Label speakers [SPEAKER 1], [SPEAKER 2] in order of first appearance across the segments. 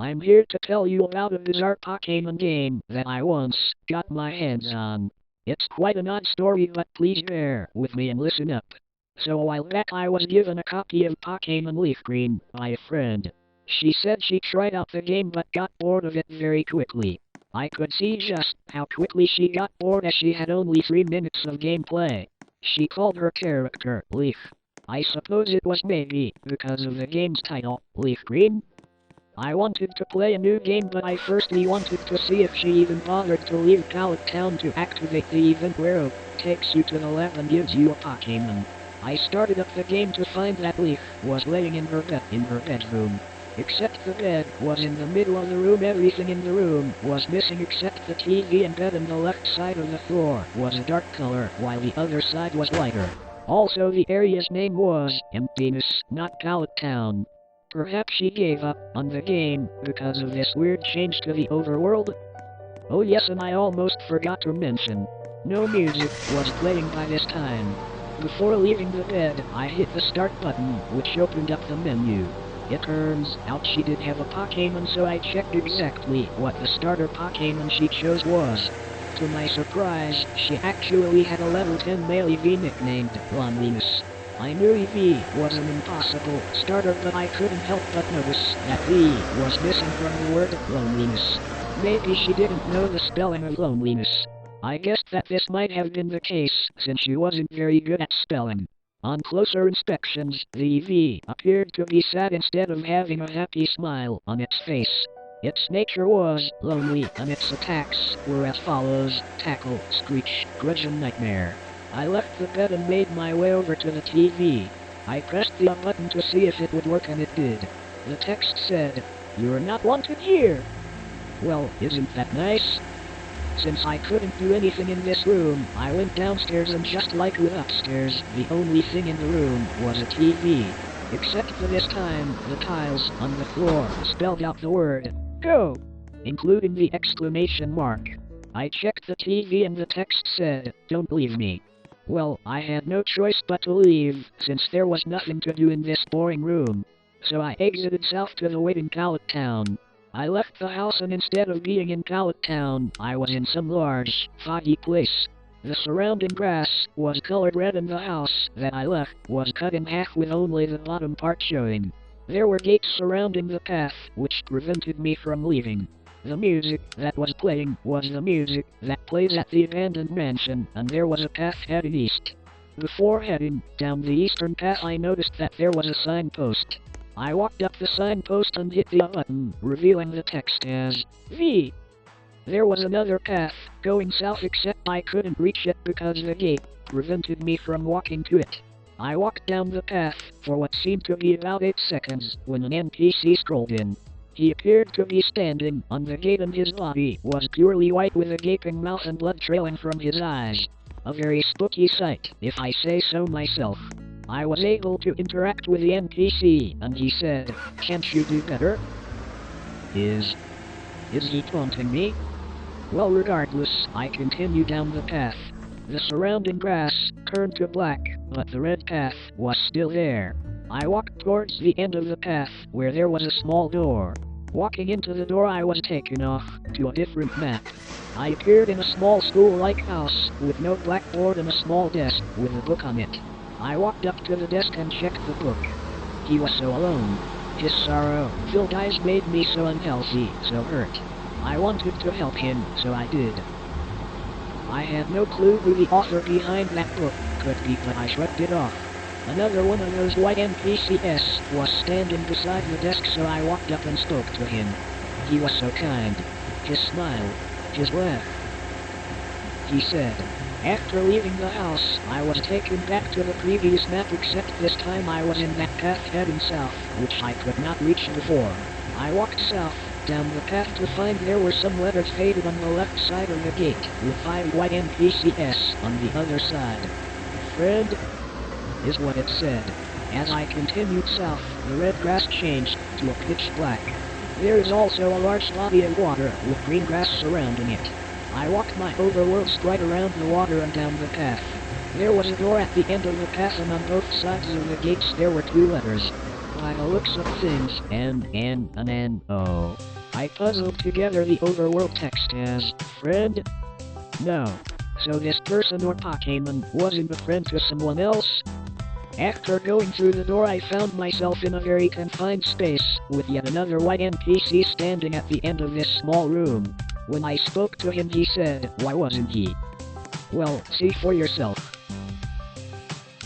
[SPEAKER 1] I'm here to tell you about a bizarre Pokemon game that I once got my hands on. It's quite an odd story, but please bear with me and listen up. So a while back I was given a copy of Pokemon Leaf Green by a friend. She said she tried out the game but got bored of it very quickly. I could see just how quickly she got bored as she had only 3 minutes of gameplay. She called her character Leaf. I suppose it was maybe because of the game's title, Leaf Green? I wanted to play a new game, but I firstly wanted to see if she even bothered to leave Pallet Town to activate the event where it takes you to the lab and gives you a Pokemon. I started up the game to find that Leaf was laying in her bed in her bedroom. Except the bed was in the middle of the room. Everything in the room was missing except the TV and bed, and the left side of the floor was a dark color while the other side was lighter. Also, the area's name was Emptiness, not Pallet Town. Perhaps she gave up on the game because of this weird change to the overworld? Oh yes, and I almost forgot to mention, no music was playing by this time. Before leaving the bed, I hit the start button, which opened up the menu. It turns out she did have a Pokemon, so I checked exactly what the starter Pokemon she chose was. To my surprise, she actually had a level 10 male EV nicknamed Lonliness. I knew EV was an impossible starter, but I couldn't help but notice that V was missing from the word loneliness. Maybe she didn't know the spelling of loneliness. I guessed that this might have been the case, since she wasn't very good at spelling. On closer inspections, the EV appeared to be sad instead of having a happy smile on its face. Its nature was lonely, and its attacks were as follows: Tackle, Screech, Grudge, and Nightmare. I left the bed and made my way over to the TV. I pressed the button to see if it would work, and it did. The text said, "You're not wanted here." Well, isn't that nice? Since I couldn't do anything in this room, I went downstairs, and just like with upstairs, the only thing in the room was a TV. Except for this time, the tiles on the floor spelled out the word, "Go!" including the exclamation mark. I checked the TV and the text said, "Don't leave me." Well, I had no choice but to leave, since there was nothing to do in this boring room. So I exited south to the waiting Pallet Town. I left the house, and instead of being in Pallet Town, I was in some large, foggy place. The surrounding grass was colored red, and the house that I left was cut in half with only the bottom part showing. There were gates surrounding the path, which prevented me from leaving. The music that was playing was the music that plays at the abandoned mansion, and there was a path heading east. Before heading down the eastern path, I noticed that there was a signpost. I walked up the signpost and hit the button, revealing the text as V. There was another path going south, except I couldn't reach it because the gate prevented me from walking to it. I walked down the path for what seemed to be about 8 seconds when an NPC strolled in. He appeared to be standing on the gate, and his body was purely white with a gaping mouth and blood trailing from his eyes. A very spooky sight, if I say so myself. I was able to interact with the NPC, and he said, "Can't you do better?" Is he taunting me? Well, regardless, I continued down the path. The surrounding grass turned to black, but the red path was still there. I walked towards the end of the path, where there was a small door. Walking into the door, I was taken off to a different map. I appeared in a small school-like house with no blackboard and a small desk with a book on it. I walked up to the desk and checked the book. He was so alone. His sorrow-filled eyes made me so unhealthy, so hurt. I wanted to help him, so I did. I had no clue who the author behind that book could be, but I shrugged it off. Another one of those white NPCs was standing beside the desk, so I walked up and spoke to him. He was so kind. His smile. His laugh. He said, "After leaving the house, I was taken back to the previous map, except this time I was in that path heading south, which I could not reach before. I walked south down the path to find there were some letters faded on the left side of the gate, with 5 white NPCs on the other side. Friend, is what it said. As I continued south, the red grass changed to a pitch black. There is also a large body of water with green grass surrounding it. I walked my overworld sprite around the water and down the path. There was a door at the end of the path, and on both sides of the gates there were 2 letters. By the looks of things, N-N-N-O. I puzzled together the overworld text as friend? No. So this person or Pokemon wasn't a friend to someone else? After going through the door, I found myself in a very confined space, with yet another white NPC standing at the end of this small room. When I spoke to him, he said, "Why wasn't he?" Well, see for yourself.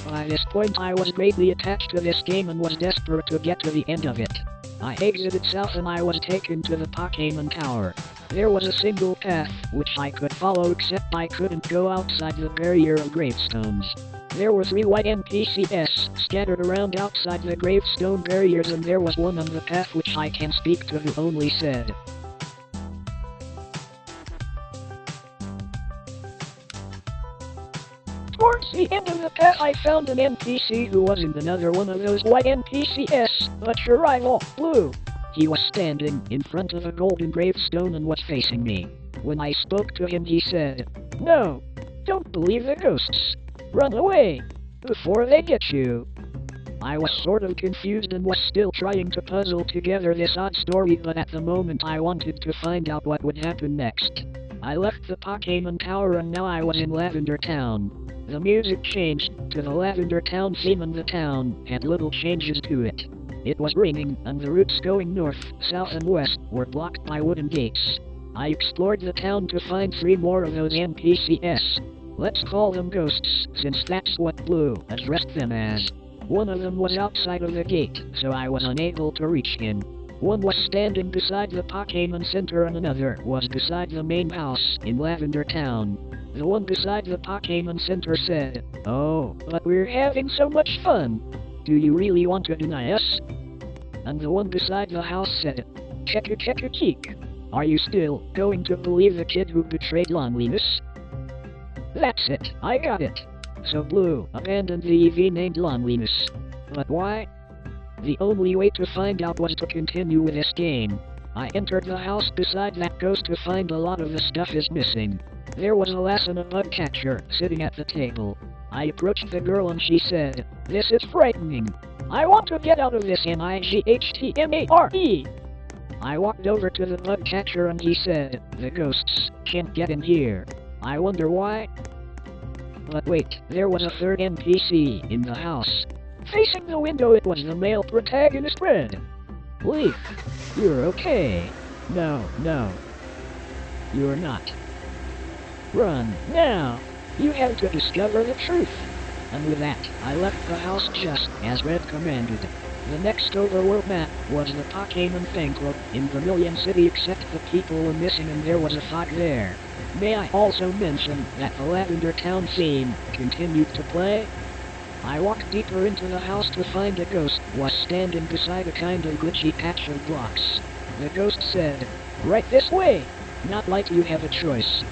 [SPEAKER 1] By this point, I was greatly attached to this game and was desperate to get to the end of it. I exited south and I was taken to the Pokemon Tower. There was a single path, which I could follow, except I couldn't go outside the barrier of gravestones. There were 3 white NPCs scattered around outside the gravestone barriers, and there was one on the path which I can speak to, who only said, "Towards the end of the path I found an NPC who wasn't another one of those white NPCs, but your rival, Blue. He was standing in front of a golden gravestone and was facing me. When I spoke to him, he said, 'No, don't believe the ghosts. Run away before they get you.'" I was sort of confused and was still trying to puzzle together this odd story, but at the moment I wanted to find out what would happen next. I left the Pokemon Tower and now I was in Lavender Town. The music changed to the Lavender Town theme and the town had little changes to it. It was raining and the routes going north, south and west were blocked by wooden gates. I explored the town to find 3 more of those NPCs. Let's call them ghosts, since that's what Blue addressed them as. One of them was outside of the gate, so I was unable to reach him. One was standing beside the Pokemon Center and another was beside the main house in Lavender Town. The one beside the Pokemon Center said, "Oh, but we're having so much fun. Do you really want to deny us?" And the one beside the house said, check your cheek. Are you still going to believe the kid who betrayed Lonliness?" That's it, I got it. So Blue abandoned the EV named Lonliness. But why? The only way to find out was to continue with this game. I entered the house beside that ghost to find a lot of the stuff is missing. There was a lass and a bug catcher sitting at the table. I approached the girl and she said, "This is frightening. I want to get out of this NIGHTMARE." I walked over to the bug catcher and he said, "The ghosts can't get in here. I wonder why." But wait, there was a 3rd NPC in the house. Facing the window, it was the male protagonist, Red. "Leaf, you're okay." No, you're not. Run, now! You have to discover the truth." And with that, I left the house just as Red commanded. The next overworld map was the Pokemon Fan Club in Vermilion City, except the people were missing and there was a fog there. May I also mention that the Lavender Town theme continued to play? I walked deeper into the house to find a ghost was standing beside a kind of glitchy patch of blocks. The ghost said, "Right this way. Not like you have a choice."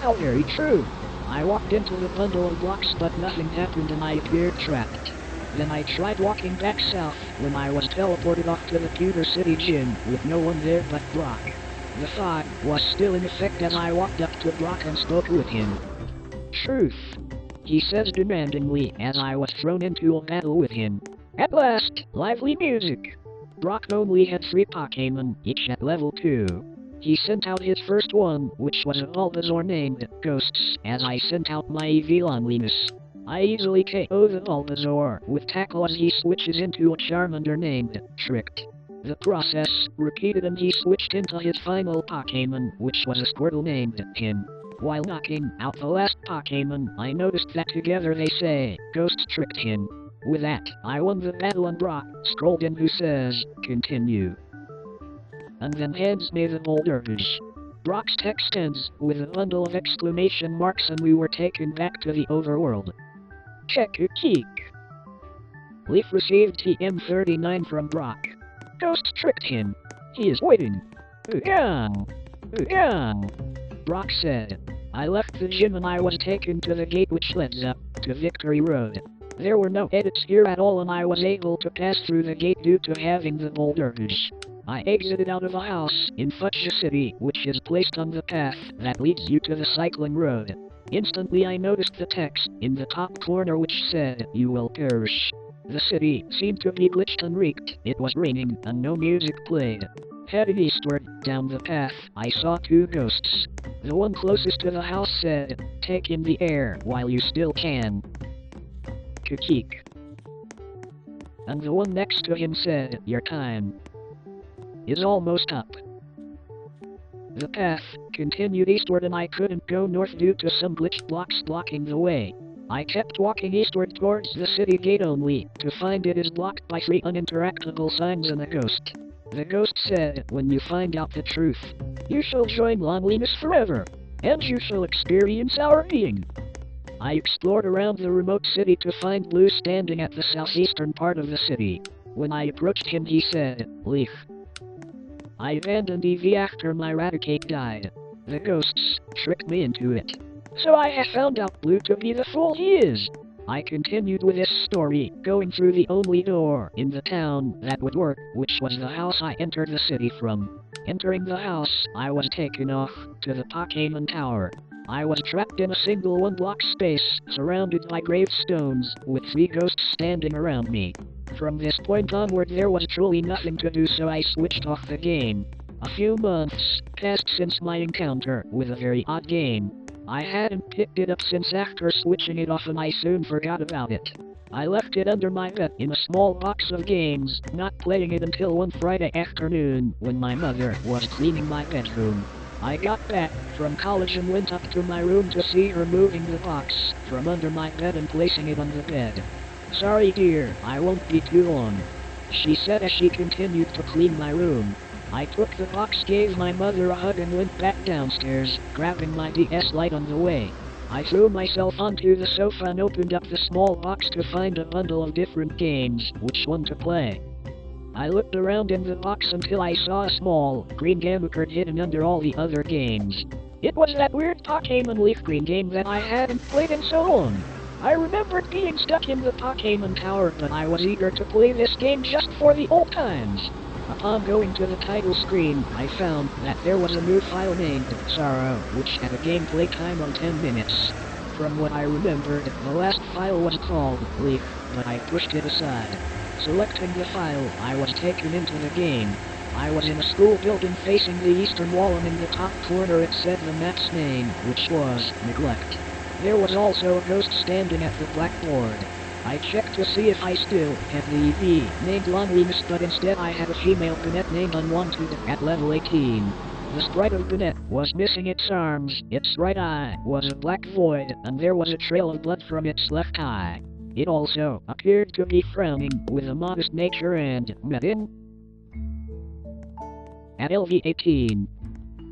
[SPEAKER 1] How very true. I walked into the bundle of blocks but nothing happened and I appeared trapped. Then I tried walking back south when I was teleported off to the Pewter City Gym with no one there but Brock. The fog was still in effect as I walked up to Brock and spoke with him. "Truth," he says demandingly as I was thrown into a battle with him. At last, lively music. Brock only had 3 Pokemon, each at level 2. He sent out his first one, which was a Bulbasaur named Ghosts, as I sent out my EV Lonliness. I easily KO the Bulbasaur with Tackle as he switches into a Charmander named Tricked. The process repeated and he switched into his final Pokemon, which was a Squirtle named Him. While knocking out the last Pokemon, I noticed that together they say, "Ghosts tricked him." With that, I won the battle and Brock scrolled in who says, "Continue." And then hands me the boulders. Brock's text ends with a bundle of exclamation marks and we were taken back to the overworld. Check your cheek. Leaf received TM39 from Brock. Ghosts tricked him. He is waiting. Again. Brock said. I left the gym and I was taken to the gate which leads up to Victory Road. There were no edits here at all and I was able to pass through the gate due to having the boulders. I exited out of a house in Fuchsia City, which is placed on the path that leads you to the cycling road. Instantly I noticed the text in the top corner which said, "You will perish." The city seemed to be glitched and reeked. It was raining and no music played. Heading eastward, down the path, I saw two ghosts. The one closest to the house said, "Take in the air while you still can. Kikik." And the one next to him said, "Your time is almost up." The path continued eastward and I couldn't go north due to some glitched blocks blocking the way. I kept walking eastward towards the city gate only to find it is blocked by 3 uninteractable signs and a ghost. The ghost said, "When you find out the truth, you shall join loneliness forever, and you shall experience our being." I explored around the remote city to find Blue standing at the southeastern part of the city. When I approached him he said, "Leave." I abandoned EV after my Raticate died. The ghosts tricked me into it. So I have found out Blue to be the fool he is. I continued with this story, going through the only door in the town that would work, which was the house I entered the city from. Entering the house, I was taken off to the Pokemon Tower. I was trapped in a single 1-block space, surrounded by gravestones, with 3 ghosts standing around me. From this point onward there was truly nothing to do, so I switched off the game. A few months passed since my encounter with a very odd game. I hadn't picked it up since after switching it off and I soon forgot about it. I left it under my bed in a small box of games, not playing it until one Friday afternoon when my mother was cleaning my bedroom. I got back from college and went up to my room to see her moving the box from under my bed and placing it on the bed. "Sorry dear, I won't be too long," she said as she continued to clean my room. I took the box, gave my mother a hug and went back downstairs, grabbing my DS Lite on the way. I threw myself onto the sofa and opened up the small box to find a bundle of different games, which one to play. I looked around in the box until I saw a small, green game card hidden under all the other games. It was that weird Pokemon Leaf Green game that I hadn't played in so long. I remembered being stuck in the Pokemon Tower, but I was eager to play this game just for the old times. Upon going to the title screen, I found that there was a new file named Sorrow, which had a gameplay time of 10 minutes. From what I remembered, the last file was called Leaf, but I pushed it aside. Selecting the file, I was taken into the game. I was in a school building facing the eastern wall, and in the top corner it said the map's name, which was Neglect. There was also a ghost standing at the blackboard. I checked to see if I still had the EV named Loneliness, but instead I had a female Bennett named Unwanted at level 18. The sprite of Bennett was missing its arms, its right eye was a black void, and there was a trail of blood from its left eye. It also appeared to be frowning with a modest nature and met in at LV 18.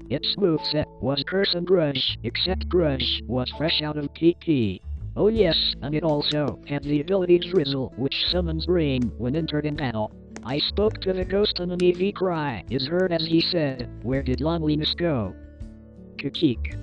[SPEAKER 1] Its moveset was Curse and Grudge, except Grudge was fresh out of PP. Oh yes, and it also had the ability Drizzle, which summons rain when entered in battle. I spoke to the ghost and an EV cry is heard as he said, "Where did Loneliness go?" Kikik.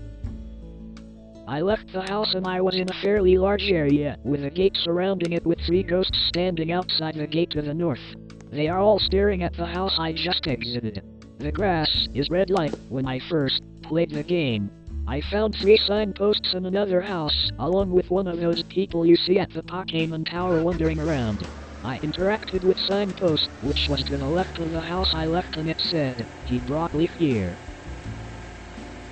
[SPEAKER 1] I left the house and I was in a fairly large area, with a gate surrounding it with 3 ghosts standing outside the gate to the north. They are all staring at the house I just exited. The grass is red like when I first played the game. I found 3 signposts in another house, along with one of those people you see at the Pokemon Tower wandering around. I interacted with signpost, which was to the left of the house I left, and it said, "He brought Leaf here."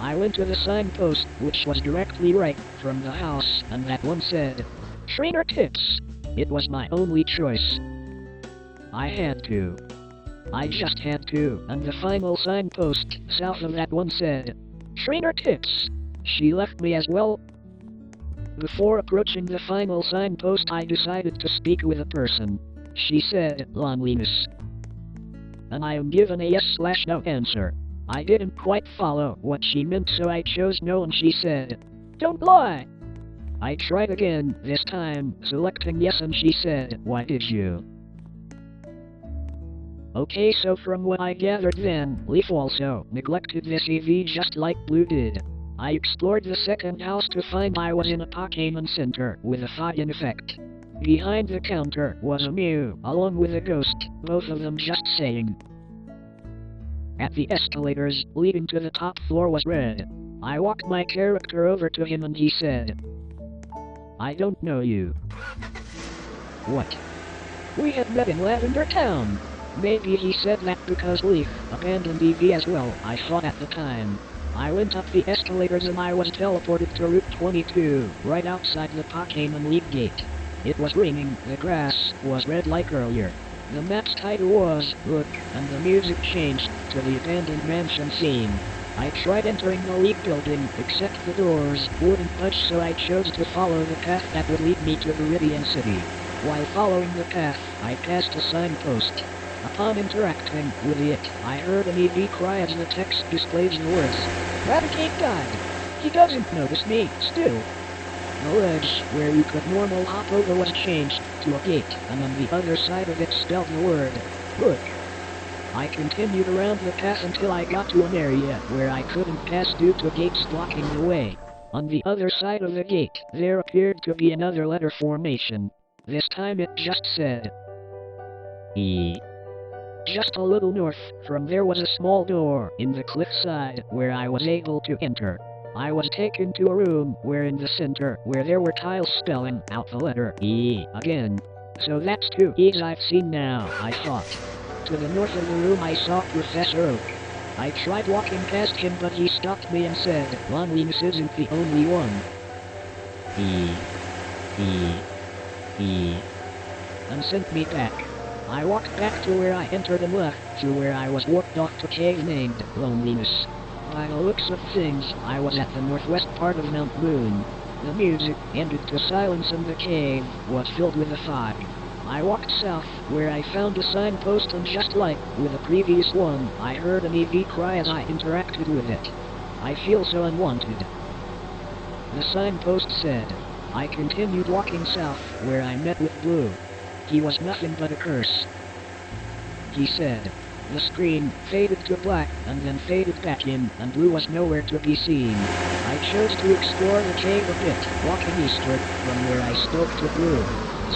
[SPEAKER 1] I went to the signpost, which was directly right from the house, and that one said, "Trainer Tips." It was my only choice. I had to. I just had to, and the final signpost, south of that one said, "Trainer Tips." She left me as well. Before approaching the final signpost I decided to speak with a person. She said, "Loneliness." And I am given a yes/no answer. I didn't quite follow what she meant, so I chose no, and she said, "Don't lie." I tried again, this time selecting yes, and she said, "Why did you?" Okay, so from what I gathered then, Leaf also neglected this EV just like Blue did. I explored the second house to find I was in a Pokemon Center with a fog in effect. Behind the counter was a Mew, along with a ghost, both of them just saying. At the escalators leading to the top floor was red. I walked my character over to him and he said, "I don't know you." "What?" "We had met in Lavender Town." Maybe he said that because Leaf abandoned EV as well, I thought at the time. I went up the escalators and I was teleported to Route 22, right outside the Pokemon League gate. It was raining, the grass was red like earlier. The map's title was Look, and the music changed to the abandoned mansion theme. I tried entering the League building, except the doors wouldn't budge, so I chose to follow the path that would lead me to Viridian City. While following the path, I passed a signpost. Upon interacting with it, I heard an EV cry as the text displays the words, "Eradicate died. He doesn't notice me, still." The ledge, where you could normal hop over, was changed to a gate, and on the other side of it spelled the word, Look. I continued around the path until I got to an area where I couldn't pass due to gates blocking the way. On the other side of the gate, there appeared to be another letter formation. This time it just said, E. Just a little north from there was a small door in the cliffside where I was able to enter. I was taken to a room where in the center where there were tiles spelling out the letter E again. So that's 2 E's I've seen now, I thought. To the north of the room I saw Professor Oak. I tried walking past him, but he stopped me and said, "Loneliness isn't the only one." E. And sent me back. I walked back to where I entered and left to where I was warped off to a cave named Loneliness. By the looks of things, I was at the northwest part of Mount Moon. The music ended to silence and the cave was filled with a fog. I walked south, where I found a signpost, and just like with the previous one, I heard an EV cry as I interacted with it. I feel so unwanted. The signpost said. I continued walking south, where I met with Blue. He was nothing but a curse. He said. The screen faded to black, and then faded back in, and Blue was nowhere to be seen. I chose to explore the cave a bit, walking eastward from where I spoke to Blue.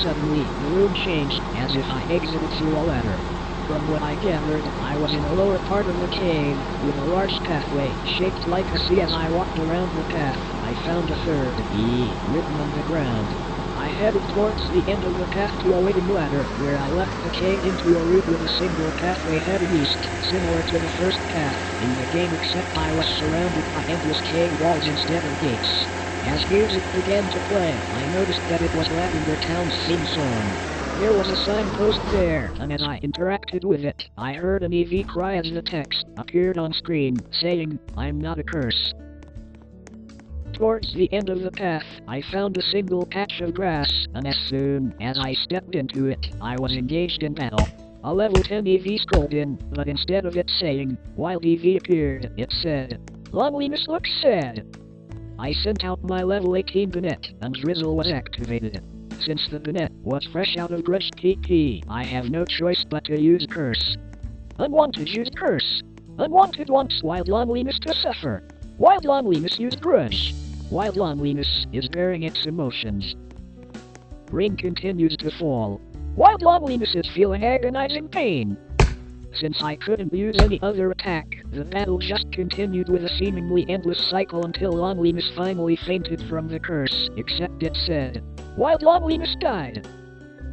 [SPEAKER 1] Suddenly, the room changed, as if I exited through a ladder. From what I gathered, I was in the lower part of the cave, with a large pathway, shaped like a C. As I walked around the path, I found a third E written on the ground. I headed towards the end of the path to a waiting ladder, where I left the cave into a route with a single pathway heading east, similar to the first path in the game, except I was surrounded by endless cave walls instead of gates. As music began to play, I noticed that it was Lavender Town's theme song. There was a signpost there, and as I interacted with it, I heard an EV cry as the text appeared on screen, saying, "I'm not a curse." Towards the end of the path, I found a single patch of grass, and as soon as I stepped into it, I was engaged in battle. A level 10 EV scrolled in, but instead of it saying, "Wild EV" appeared, it said, "Loneliness looks sad." I sent out my level 18 Banette, and Drizzle was activated. Since the Banette was fresh out of Grudge TP, I have no choice but to use Curse. Unwanted use Curse. Unwanted wants Wild Loneliness to suffer. Wild Loneliness use Grudge. Wild Loneliness is bearing its emotions. Rain continues to fall. Wild Loneliness is feeling agonizing pain. Since I couldn't use any other attack, the battle just continued with a seemingly endless cycle until Loneliness finally fainted from the curse, except it said, "Wild Loneliness died."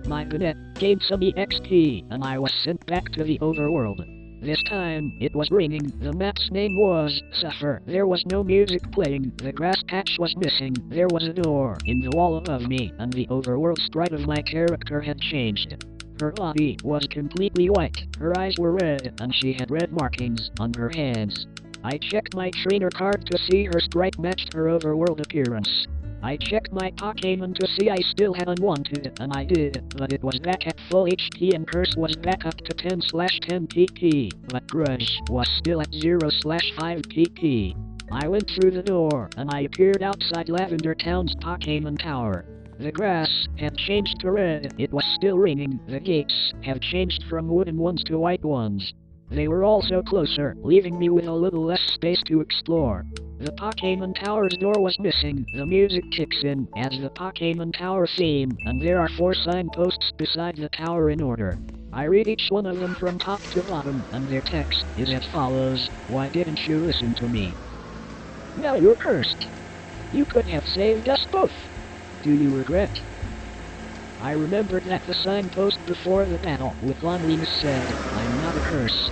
[SPEAKER 1] My Banette gained some EXP, and I was sent back to the overworld. This time, it was raining, the map's name was Suffer, there was no music playing, the grass patch was missing, there was a door in the wall above me, and the overworld sprite of my character had changed. Her body was completely white, her eyes were red, and she had red markings on her hands. I checked my trainer card to see her sprite matched her overworld appearance. I checked my Pokemon to see I still had Unwanted, and I did, but it was back at full HP and Curse was back up to 10/10 PP, but Grudge was still at 0/5 PP. I went through the door, and I appeared outside Lavender Town's Pokemon Tower. The grass had changed to red, it was still raining, the gates have changed from wooden ones to white ones. They were also closer, leaving me with a little less space to explore. The Pokemon Tower's door was missing, the music kicks in as the Pokemon Tower theme, and there are 4 signposts beside the tower in order. I read each one of them from top to bottom, and their text is as follows: "Why didn't you listen to me? Now you're cursed. You could have saved us both. Do you regret?" I remembered that the signpost before the battle with Loneliness said, "I the curse.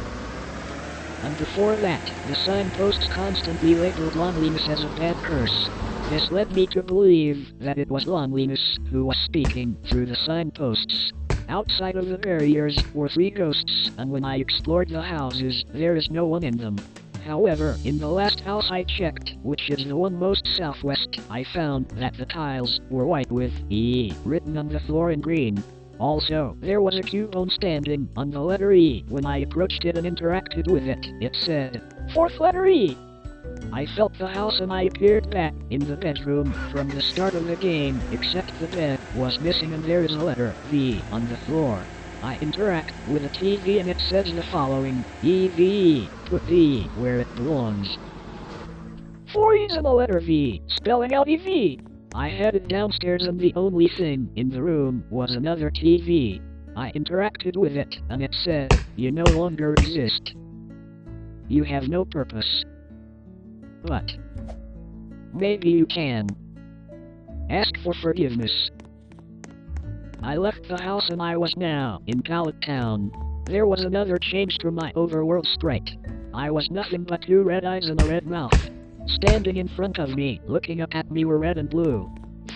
[SPEAKER 1] And before that, the signposts constantly labeled loneliness as a bad curse. This led me to believe that it was loneliness who was speaking through the signposts. Outside of the barriers were 3 ghosts, and when I explored the houses, there is no one in them. However, in the last house I checked, which is the one most southwest, I found that the tiles were white with E written on the floor in green. Also, there was a cubone standing on the letter E. When I approached it and interacted with it, it said, 4th letter E. I felt the house and I appeared back in the bedroom from the start of the game, except the bed was missing and there is a letter V on the floor. I interact with a TV and it says the following, EVE, put V where it belongs. 4 E's and the letter V, spelling out EV. I headed downstairs and the only thing in the room was another TV. I interacted with it and it said, you no longer exist. You have no purpose. But maybe you can. Ask for forgiveness. I left the house and I was now in Pallet Town. There was another change to my overworld sprite. I was nothing but 2 red eyes and a red mouth. Standing in front of me, looking up at me were red and blue.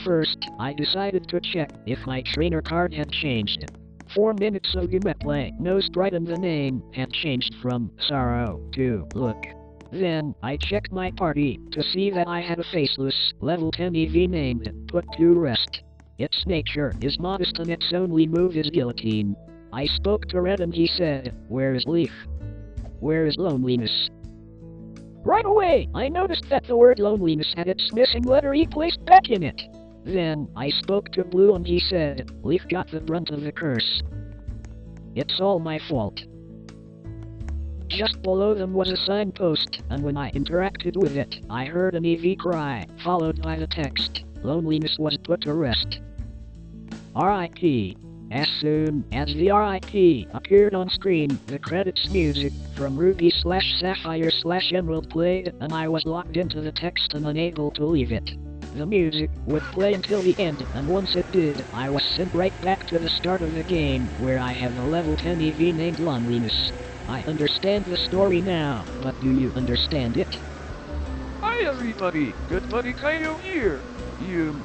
[SPEAKER 1] First, I decided to check if my trainer card had changed. 4 minutes of gameplay, no sprite and the name had changed from Sorrow to Look. Then, I checked my party to see that I had a faceless, level 10 EV named Put to Rest. Its nature is modest and its only move is guillotine. I spoke to Red and he said, where is Leaf? Where is loneliness? Right away, I noticed that the word loneliness had its missing letter E placed back in it. Then, I spoke to Blue and he said, Leaf got the brunt of the curse. It's all my fault. Just below them was a signpost, and when I interacted with it, I heard an EV cry, followed by the text, loneliness was put to rest. R.I.P. As soon as the RIP appeared on screen, the credits music from Ruby/Sapphire/Emerald played, and I was locked into the text and unable to leave it. The music would play until the end, and once it did, I was sent right back to the start of the game, where I have a level 10 EV named Loneliness. I understand the story now, but do you understand it?
[SPEAKER 2] Hi everybody, Good Buddy Kaio here.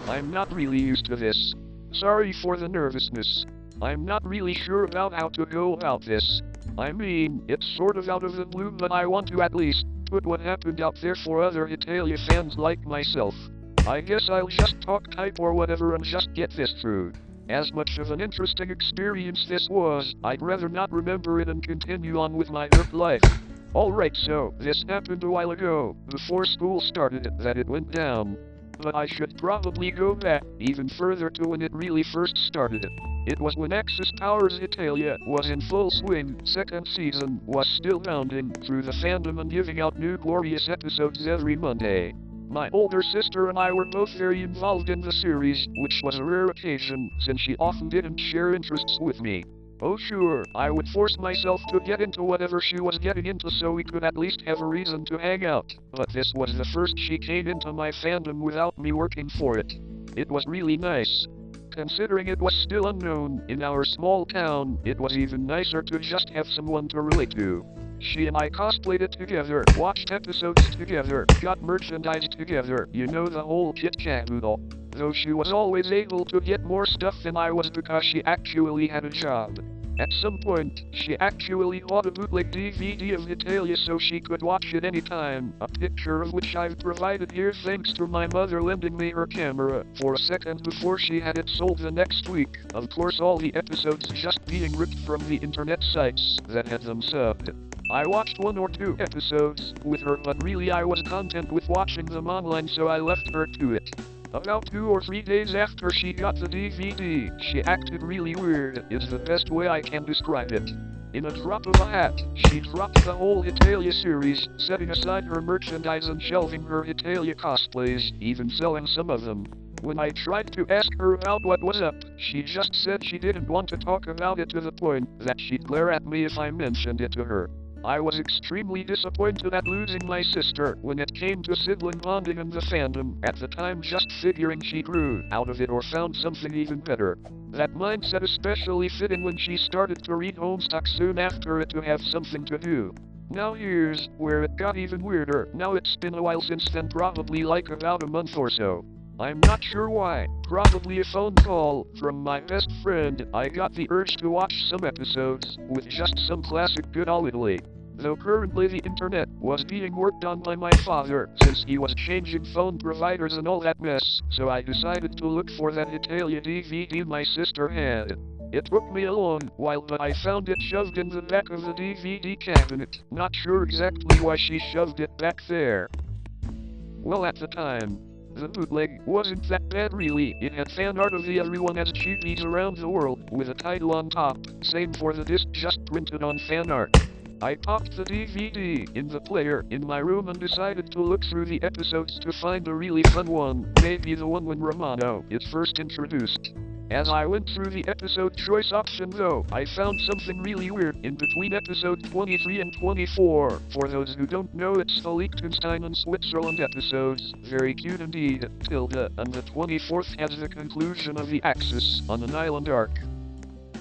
[SPEAKER 2] I'm not really used to this. Sorry for the nervousness. I'm not really sure about how to go about this. I mean, it's sort of out of the blue, but I want to at least put what happened out there for other Hetalia fans like myself. I guess I'll just talk type or whatever and just get this through. As much of an interesting experience this was, I'd rather not remember it and continue on with my Earth life. Alright, so, this happened a while ago, before school started, that it went down. But I should probably go back even further to when it really first started. It was when Axis Powers Hetalia was in full swing, 2nd season was still bounding through the fandom and giving out new glorious episodes every Monday. My older sister and I were both very involved in the series, which was a rare occasion since she often didn't share interests with me. Oh sure, I would force myself to get into whatever she was getting into so we could at least have a reason to hang out, but this was the first she came into my fandom without me working for it. It was really nice. Considering it was still unknown in our small town, it was even nicer to just have someone to relate to. She and I cosplayed it together, watched episodes together, got merchandise together, you know, the whole kit-kat-boodle. Though she was always able to get more stuff than I was because she actually had a job. At some point, she actually bought a bootleg DVD of Hetalia so she could watch it anytime, a picture of which I've provided here thanks to my mother lending me her camera for a second before she had it sold the next week. Of course, all the episodes just being ripped from the internet sites that had them subbed. I watched 1 or 2 episodes with her, but really I was content with watching them online, so I left her to it. About 2 or 3 days after she got the DVD, she acted really weird, is the best way I can describe it. In a drop of a hat, she dropped the whole Hetalia series, setting aside her merchandise and shelving her Hetalia cosplays, even selling some of them. When I tried to ask her about what was up, she just said she didn't want to talk about it, to the point that she'd glare at me if I mentioned it to her. I was extremely disappointed at losing my sister when it came to sibling bonding in the fandom, at the time just figuring she grew out of it or found something even better. That mindset especially fitting when she started to read Homestuck soon after it to have something to do. Now here's where it got even weirder. Now it's been a while since then, probably like about a month or so. I'm not sure why, probably a phone call from my best friend. I got the urge to watch some episodes with just some classic good old Italy. Though currently the internet was being worked on by my father since he was changing phone providers and all that mess, so I decided to look for that hetalia DVD my sister had. It took me a long while, but I found it shoved in the back of the DVD cabinet. Not sure exactly why she shoved it back there. Well, at the time, the bootleg wasn't that bad really. It had fan art of the Everyone Has Chibi's Around the World with a title on top. Same for the disc, just printed on fan art. I popped the DVD in the player in my room and decided to look through the episodes to find a really fun one, maybe the one when Romano is first introduced. As I went through the episode choice option though, I found something really weird in between episode 23 and 24. For those who don't know, it's the Liechtenstein and Switzerland episodes. Very cute indeed, tilde, and the 24th has the conclusion of the Axis on an island arc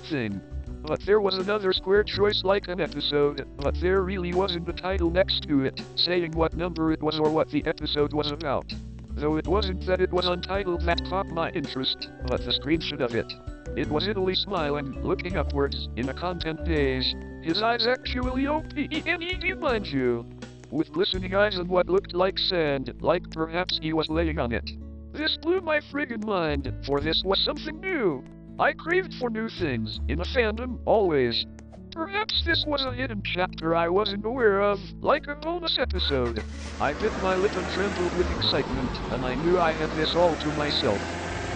[SPEAKER 2] thing. But there was another square choice like an episode, but there really wasn't a title next to it, saying what number it was or what the episode was about. Though it wasn't that it was untitled that caught my interest, but the screenshot of it. It was Italy smiling, looking upwards, in a content daze. His eyes actually opened, mind you, with glistening eyes and what looked like sand, like perhaps he was laying on it. This blew my friggin' mind, for this was something new. I craved for new things, in a fandom, always. Perhaps this was a hidden chapter I wasn't aware of, like a bonus episode. I bit my lip and trembled with excitement, and I knew I had this all to myself.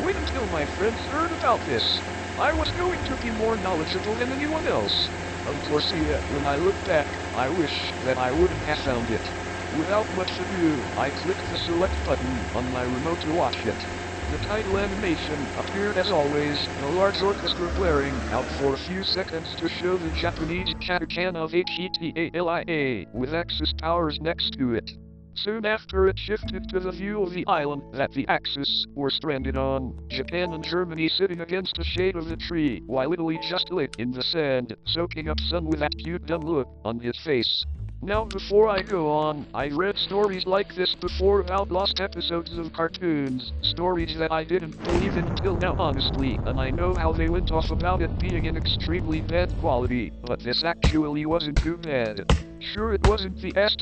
[SPEAKER 2] Wait until my friends heard about this. I was going to be more knowledgeable than anyone else. Of course, yeah, when I look back, I wish that I wouldn't have found it. Without much ado, I clicked the select button on my remote to watch it. The title animation appeared as always, the large orchestra blaring out for a few seconds to show the Japanese katakana of hetalia with Axis powers next to it. Soon after it shifted to the view of the island that the Axis were stranded on, Japan and Germany sitting against the shade of the tree, while Italy just lay in the sand, soaking up sun with that cute dumb look on his face. Now before I go on, I read stories like this before about lost episodes of cartoons, stories that I didn't believe in until now honestly, and I know how they went off about it being in extremely bad quality, but this actually wasn't too bad. Sure, it wasn't the best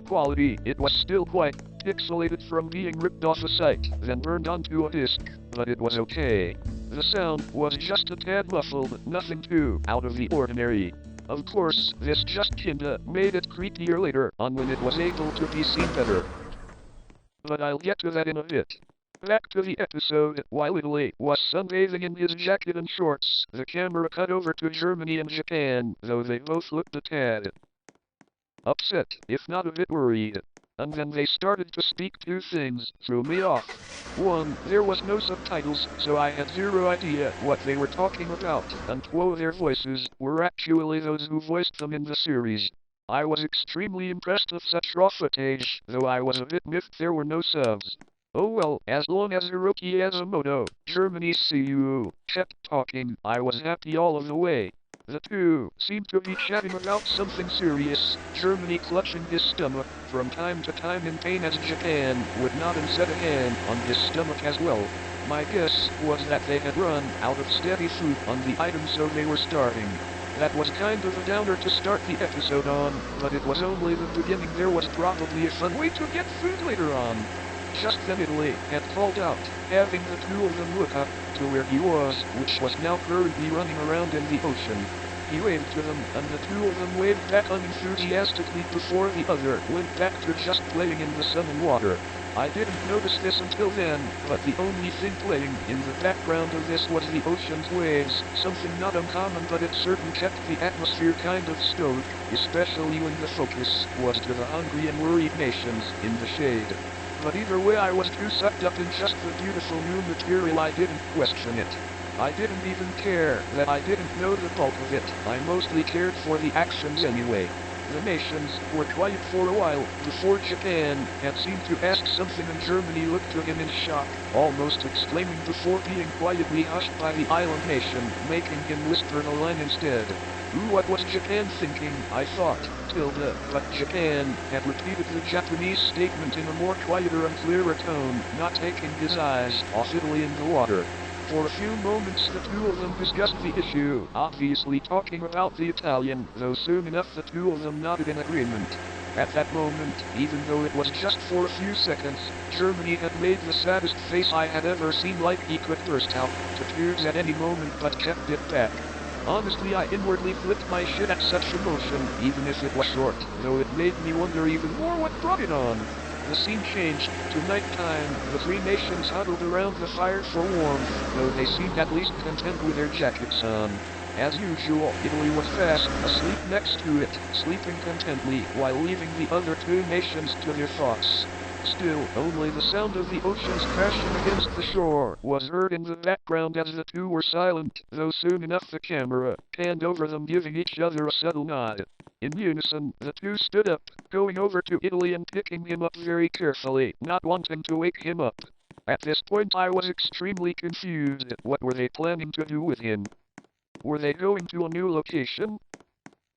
[SPEAKER 2] quality, it was still quite pixelated from being ripped off a site, then burned onto a disc, but it was okay. The sound was just a tad muffled, nothing too out of the ordinary. Of course, this just kinda made it creepier later on when it was able to be seen better. But I'll get to that in a bit. Back to the episode. While Italy was sunbathing in his jacket and shorts, the camera cut over to Germany and Japan, though they both looked a tad upset, if not a bit worried. And then they started to speak. Two things threw me off. One, there was no subtitles, so I had zero idea what they were talking about, and two, their voices were actually those who voiced them in the series. I was extremely impressed with such raw footage, though I was a bit miffed there were no subs. Oh well, as long as Hiroki Yasumoto, Germany's CU, kept talking, I was happy all of the way. The two seemed to be chatting about something serious, Germany clutching his stomach from time to time in pain as Japan would nod and set a hand on his stomach as well. My guess was that they had run out of steady food on the item, so they were starving. That was kind of a downer to start the episode on, but it was only the beginning. There was probably a fun way to get food later on. Just then Italy had called out, having the two of them look up to where he was, which was now currently running around in the ocean. He waved to them, and the two of them waved back unenthusiastically before the other went back to just playing in the sun and water. I didn't notice this until then, but the only thing playing in the background of this was the ocean's waves, something not uncommon, but it certainly kept the atmosphere kind of stowed, especially when the focus was to the hungry and worried nations in the shade. But either way, I was too sucked up in just the beautiful new material I didn't question it. I didn't even care that I didn't know the bulk of it. I mostly cared for the actions anyway. The nations were quiet for a while before Japan had seemed to ask something, and Germany looked to him in shock, almost exclaiming before being quietly hushed by the island nation, making him whisper the line instead. Ooh, what was Japan thinking, I thought, but Japan had repeated the Japanese statement in a more quieter and clearer tone, not taking his eyes off Italy in the water. For a few moments the two of them discussed the issue, obviously talking about the Italian, though soon enough the two of them nodded in agreement. At that moment, even though it was just for a few seconds, Germany had made the saddest face I had ever seen, like he could burst out to tears at any moment, but kept it back. Honestly, I inwardly flipped my shit at such emotion, even if it was short, though it made me wonder even more what brought it on. The scene changed to nighttime. The three nations huddled around the fire for warmth, though they seemed at least content with their jackets on. As usual, Italy was fast asleep next to it, sleeping contently while leaving the other two nations to their thoughts. Still, only the sound of the oceans crashing against the shore was heard in the background as the two were silent, though soon enough the camera panned over them, giving each other a subtle nod. In unison, the two stood up, going over to Italy and picking him up very carefully, not wanting to wake him up. At this point I was extremely confused. What were they planning to do with him? Were they going to a new location?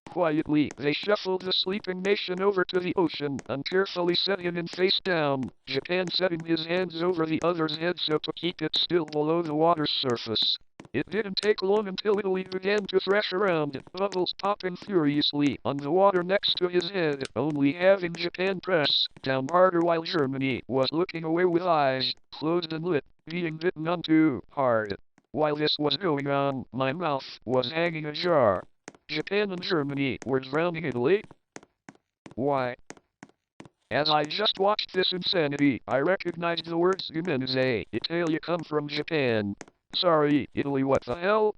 [SPEAKER 2] Quietly, they shuffled the sleeping nation over to the ocean and carefully set him in face down, Japan setting his hands over the other's head so to keep it still below the water's surface. It didn't take long until Italy began to thrash around, bubbles popping furiously on the water next to his head, only having Japan press down harder while Germany was looking away with eyes closed and lip being bitten on too hard. While this was going on, my mouth was hanging ajar. Japan and Germany were drowning Italy? Why? As I just watched this insanity, I recognized the words lonliness, hetalia come from Japan. Sorry, Italy, what the hell?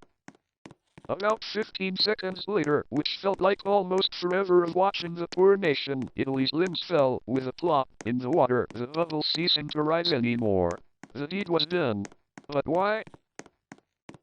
[SPEAKER 2] About 15 seconds later, which felt like almost forever of watching the poor nation, Italy's limbs fell with a plop in the water, the bubbles ceasing to rise anymore. The deed was done. But why?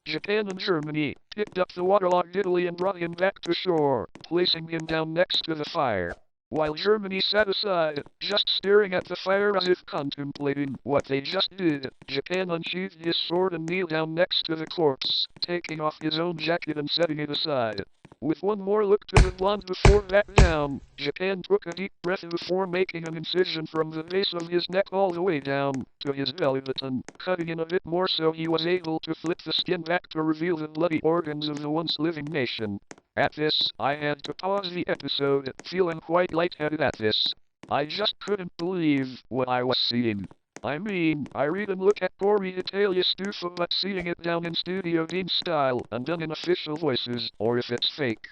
[SPEAKER 2] Japan and Germany picked up the waterlogged Italy and brought him back to shore, placing him down next to the fire. While Germany sat aside, just staring at the fire as if contemplating what they just did, Japan unsheathed his sword and kneeled down next to the corpse, taking off his own jacket and setting it aside. With one more look to the blonde before back down, Japan took a deep breath before making an incision from the base of his neck all the way down to his belly button, cutting in a bit more so he was able to flip the skin back to reveal the bloody organs of the once living nation. At this, I had to pause the episode, feeling quite lightheaded at this. I just couldn't believe what I was seeing. I mean, I read and look at gory hetalia stuff, but seeing it down in Studio Dean style and done in official voices, or if it's fake.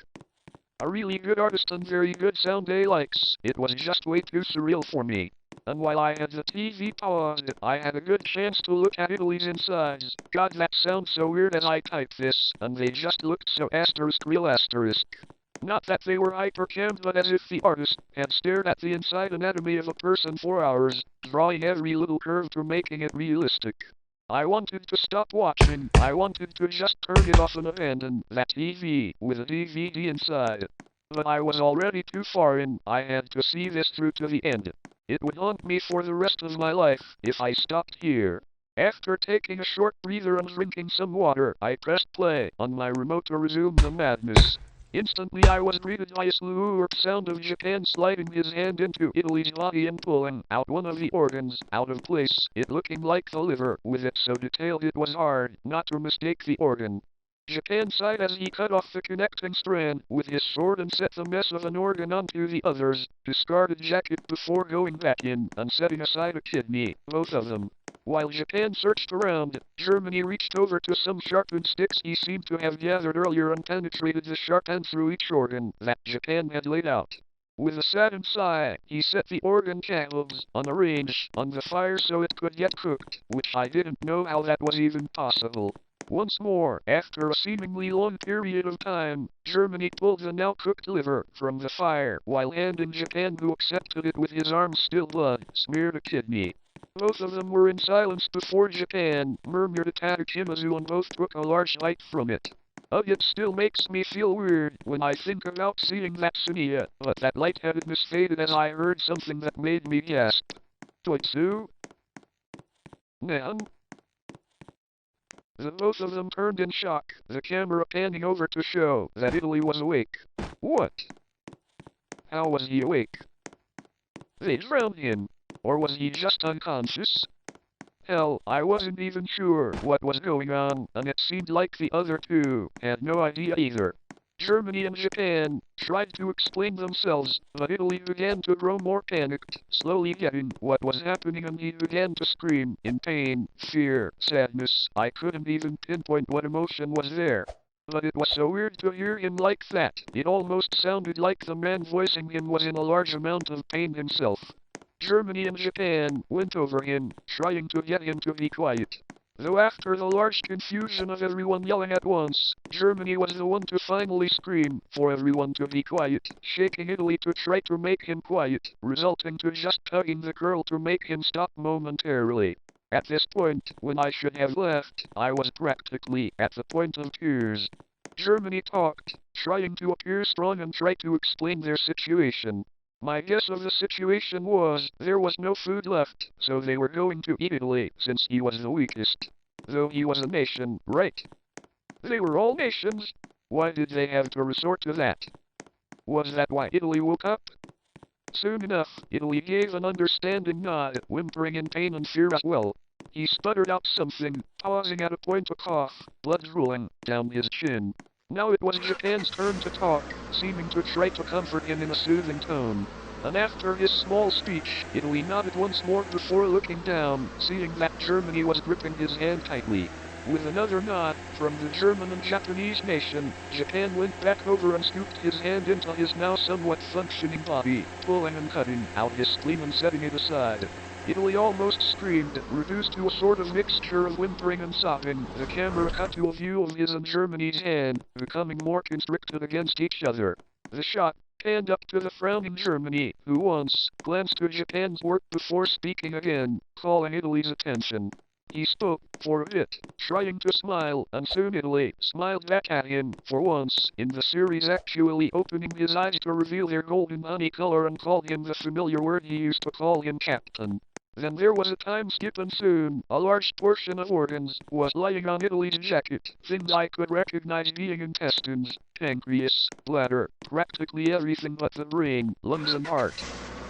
[SPEAKER 2] A really good artist and very good sound likes, it was just way too surreal for me. And while I had the TV paused, I had a good chance to look at Italy's insides. God, that sounds so weird as I type this, and they just looked so real asterisk. Not that they were hypercammed, but as if the artist had stared at the inside anatomy of a person for hours, drawing every little curve to making it realistic. I wanted to stop watching. I wanted to just turn it off and abandon that TV with a DVD inside. But I was already too far in. I had to see this through to the end. It would haunt me for the rest of my life if I stopped here. After taking a short breather and drinking some water, I pressed play on my remote to resume the madness. Instantly I was greeted by a slurp sound of Japan sliding his hand into Italy's body and pulling out one of the organs out of place, it looking like the liver, with it so detailed it was hard not to mistake the organ. Japan sighed as he cut off the connecting strand with his sword and set the mess of an organ onto the other's discarded jacket before going back in and setting aside a kidney, both of them. While Japan searched around, Germany reached over to some sharpened sticks he seemed to have gathered earlier and penetrated the sharp end through each organ that Japan had laid out. With a saddened sigh, he set the organ calves on a range on the fire so it could get cooked, which I didn't know how that was even possible. Once more, after a seemingly long period of time, Germany pulled the now cooked liver from the fire while handing Japan, who accepted it with his arms still blood-smeared, a kidney. Both of them were in silence before Japan murmured a takekimazu and both took a large bite from it. Ugh, it still makes me feel weird when I think about seeing that Sunia, but that lightheadedness faded as I heard something that made me gasp. Toitsu? Nan? The both of them turned in shock, the camera panning over to show that Italy was awake. What? How was he awake? They drowned him. Or was he just unconscious? Hell, I wasn't even sure what was going on, and it seemed like the other two had no idea either. Germany and Japan tried to explain themselves, but Italy began to grow more panicked, slowly getting what was happening, and he began to scream in pain, fear, sadness. I couldn't even pinpoint what emotion was there. But it was so weird to hear him like that. It almost sounded like the man voicing him was in a large amount of pain himself. Germany and Japan went over him, trying to get him to be quiet. Though after the large confusion of everyone yelling at once, Germany was the one to finally scream for everyone to be quiet, shaking Italy to try to make him quiet, resulting to just tugging the girl to make him stop momentarily. At this point, when I should have left, I was practically at the point of tears. Germany talked, trying to appear strong and try to explain their situation. My guess of the situation was there was no food left, so they were going to eat Italy since he was the weakest. Though he was a nation, right? They were all nations. Why did they have to resort to that? Was that why Italy woke up? Soon enough, Italy gave an understanding nod, whimpering in pain and fear as well. He sputtered out something, pausing at a point to cough, blood drooling down his chin. Now it was Japan's turn to talk, seeming to try to comfort him in a soothing tone. And after his small speech, Italy nodded once more before looking down, seeing that Germany was gripping his hand tightly. With another nod from the German and Japanese nation, Japan went back over and scooped his hand into his now somewhat functioning body, pulling and cutting out his spleen and setting it aside. Italy almost screamed, reduced to a sort of mixture of whimpering and sobbing. The camera cut to a view of his and Germany's hand, becoming more constricted against each other. The shot panned up to the frowning Germany, who once glanced to Japan's work before speaking again, calling Italy's attention. He spoke for a bit, trying to smile, and soon Italy smiled back at him, for once in the series actually opening his eyes to reveal their golden honey color and called him the familiar word he used to call him Captain. Then there was a time skip and soon, a large portion of organs was lying on Italy's jacket, things I could recognize being intestines, pancreas, bladder, practically everything but the brain, lungs and heart.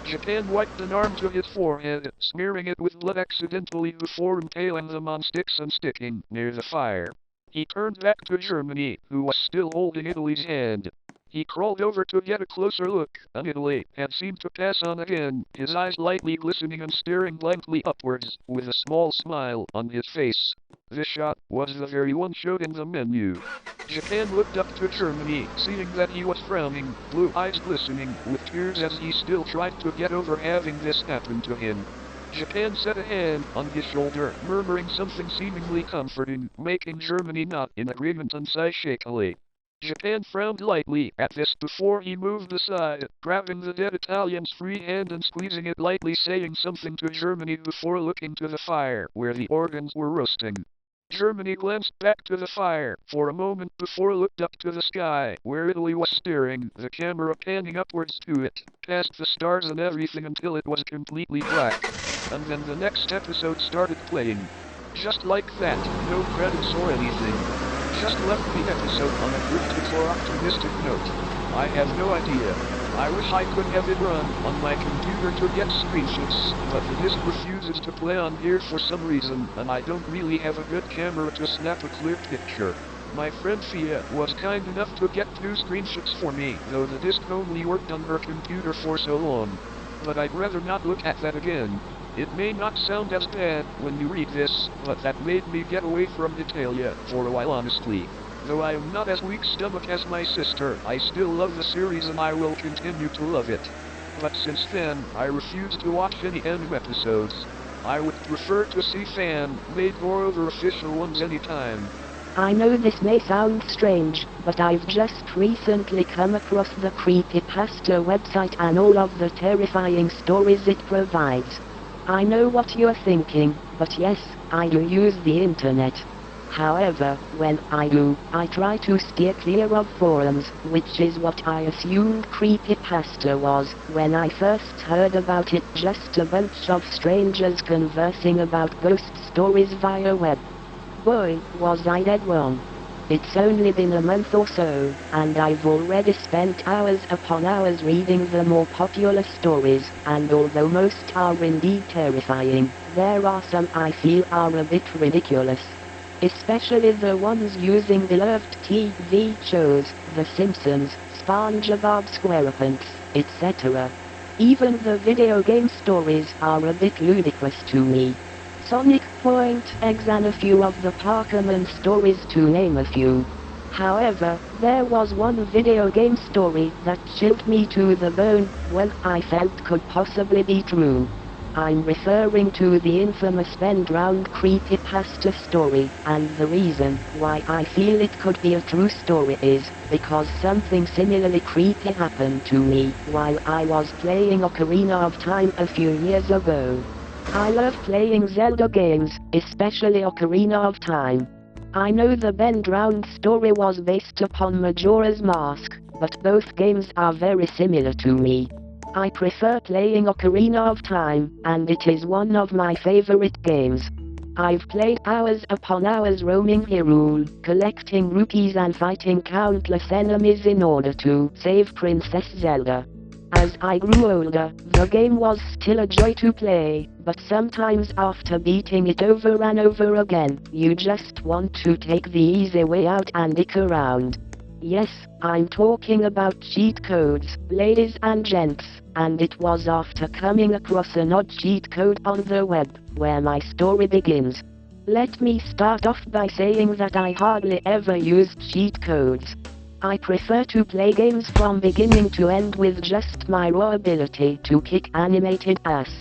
[SPEAKER 2] Japan wiped an arm to his forehead, smearing it with blood accidentally before impaling them on sticks and sticking near the fire. He turned back to Germany, who was still holding Italy's hand. He crawled over to get a closer look, and Italy had seemed to pass on again, his eyes lightly glistening and staring blankly upwards, with a small smile on his face. This shot was the very one showed in the menu. Japan looked up to Germany, seeing that he was frowning, blue eyes glistening with tears as he still tried to get over having this happen to him. Japan set a hand on his shoulder, murmuring something seemingly comforting, making Germany nod in agreement and sigh shakily. Japan frowned lightly at this before he moved aside, grabbing the dead Italian's free hand and squeezing it lightly, saying something to Germany before looking to the fire where the organs were roasting. Germany glanced back to the fire for a moment before looked up to the sky where Italy was staring, the camera panning upwards to it, past the stars and everything until it was completely black. And then the next episode started playing. Just like that, no credits or anything. Just left the episode on a cryptic or optimistic note. I have no idea. I wish I could have it run on my computer to get screenshots, but the disc refuses to play on here for some reason, and I don't really have a good camera to snap a clear picture. My friend Fia was kind enough to get 2 screenshots for me, though the disc only worked on her computer for so long. But I'd rather not look at that again. It may not sound as bad when you read this, but that made me get away from hetalia for a while honestly. Though I am not as weak-stomached as my sister, I still love the series and I will continue to love it. But since then, I refuse to watch any anime episodes. I would prefer to see fan-made or other official ones anytime.
[SPEAKER 3] I know this may sound strange, but I've just recently come across the creepypasta website and all of the terrifying stories it provides. I know what you're thinking, but yes, I do use the internet. However, when I do, I try to steer clear of forums, which is what I assumed creepypasta was when I first heard about it, just a bunch of strangers conversing about ghost stories via web. Boy, was I dead wrong. It's only been a month or so, and I've already spent hours upon hours reading the more popular stories, and although most are indeed terrifying, there are some I feel are a bit ridiculous. Especially the ones using beloved TV shows, The Simpsons, SpongeBob SquarePants, etc. Even the video game stories are a bit ludicrous to me. Sonic Point Eggs and a few of the Parkerman stories to name a few. However, there was one video game story that chilled me to the bone, well, I felt could possibly be true. I'm referring to the infamous Ben Drowned creepypasta story, and the reason why I feel it could be a true story is because something similarly creepy happened to me while I was playing Ocarina of Time a few years ago. I love playing Zelda games, especially Ocarina of Time. I know the Ben Drowned story was based upon Majora's Mask, but both games are very similar to me. I prefer playing Ocarina of Time, and it is one of my favorite games. I've played hours upon hours roaming Hyrule, collecting rupees and fighting countless enemies in order to save Princess Zelda. As I grew older, the game was still a joy to play, but sometimes after beating it over and over again, you just want to take the easy way out and dick around. Yes, I'm talking about cheat codes, ladies and gents, and it was after coming across an odd cheat code on the web, where my story begins. Let me start off by saying that I hardly ever use cheat codes. I prefer to play games from beginning to end with just my raw ability to kick animated ass.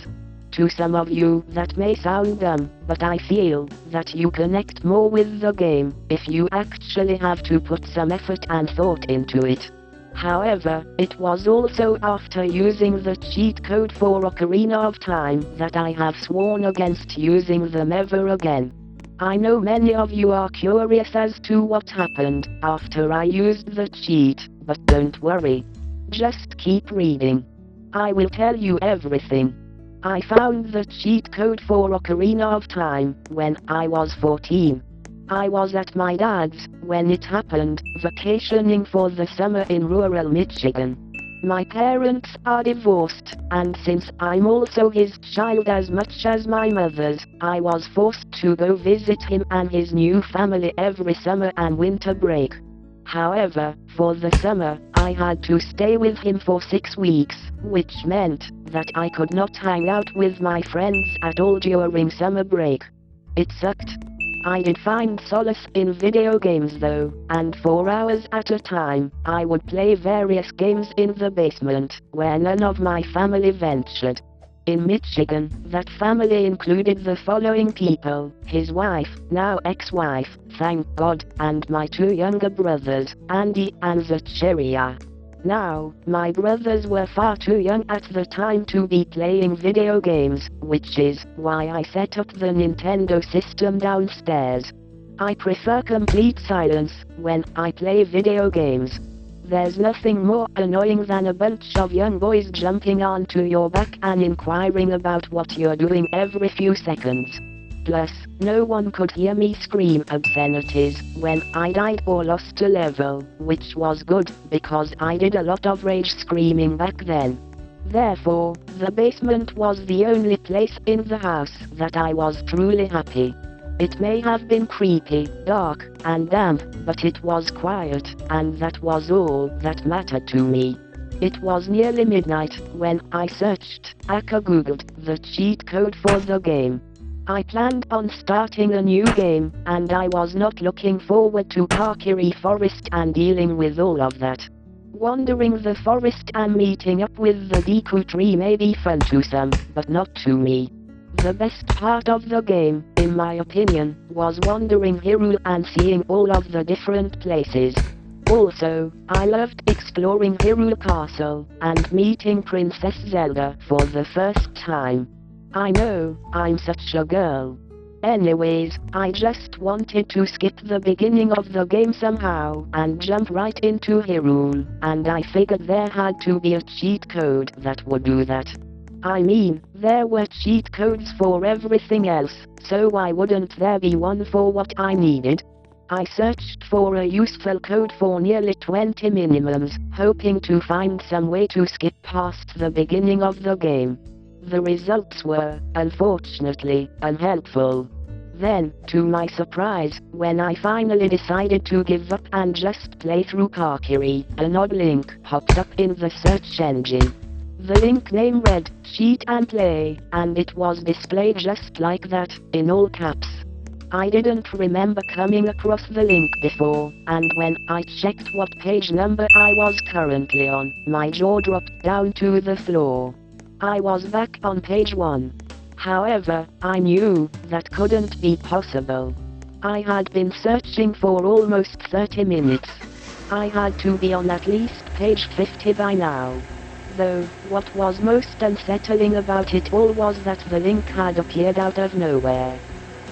[SPEAKER 3] To some of you, that may sound dumb, but I feel that you connect more with the game if you actually have to put some effort and thought into it. However, it was also after using the cheat code for Ocarina of Time that I have sworn against using them ever again. I know many of you are curious as to what happened after I used the cheat, but don't worry. Just keep reading. I will tell you everything. I found the cheat code for Ocarina of Time when I was 14. I was at my dad's when it happened, vacationing for the summer in rural Michigan. My parents are divorced, and since I'm also his child as much as my mother's, I was forced to go visit him and his new family every summer and winter break. However, for the summer, I had to stay with him for 6 weeks, which meant that I could not hang out with my friends at all during summer break. It sucked. I did find solace in video games though, and for hours at a time, I would play various games in the basement, where none of my family ventured. In Michigan, that family included the following people: his wife, now ex-wife, thank God, and my 2 younger brothers, Andy and Zacharia. Now, my brothers were far too young at the time to be playing video games, which is why I set up the Nintendo system downstairs. I prefer complete silence when I play video games. There's nothing more annoying than a bunch of young boys jumping onto your back and inquiring about what you're doing every few seconds. Plus, no one could hear me scream obscenities when I died or lost a level, which was good, because I did a lot of rage screaming back then. Therefore, the basement was the only place in the house that I was truly happy. It may have been creepy, dark, and damp, but it was quiet, and that was all that mattered to me. It was nearly midnight when I searched, aka googled, the cheat code for the game. I planned on starting a new game, and I was not looking forward to Parkery Forest and dealing with all of that. Wandering the forest and meeting up with the Deku tree may be fun to some, but not to me. The best part of the game, in my opinion, was wandering Hyrule and seeing all of the different places. Also, I loved exploring Hyrule Castle, and meeting Princess Zelda for the first time. I know, I'm such a girl. Anyways, I just wanted to skip the beginning of the game somehow and jump right into Hyrule, and I figured there had to be a cheat code that would do that. I mean, there were cheat codes for everything else, so why wouldn't there be one for what I needed? I searched for a useful code for nearly 20 minimums, hoping to find some way to skip past the beginning of the game. The results were, unfortunately, unhelpful. Then, to my surprise, when I finally decided to give up and just play through Kakiri, an odd link popped up in the search engine. The link name read, Cheat and Play, and it was displayed just like that, in all caps. I didn't remember coming across the link before, and when I checked what page number I was currently on, my jaw dropped down to the floor. I was back on page 1. However, I knew that couldn't be possible. I had been searching for almost 30 minutes. I had to be on at least page 50 by now. Though, what was most unsettling about it all was that the link had appeared out of nowhere.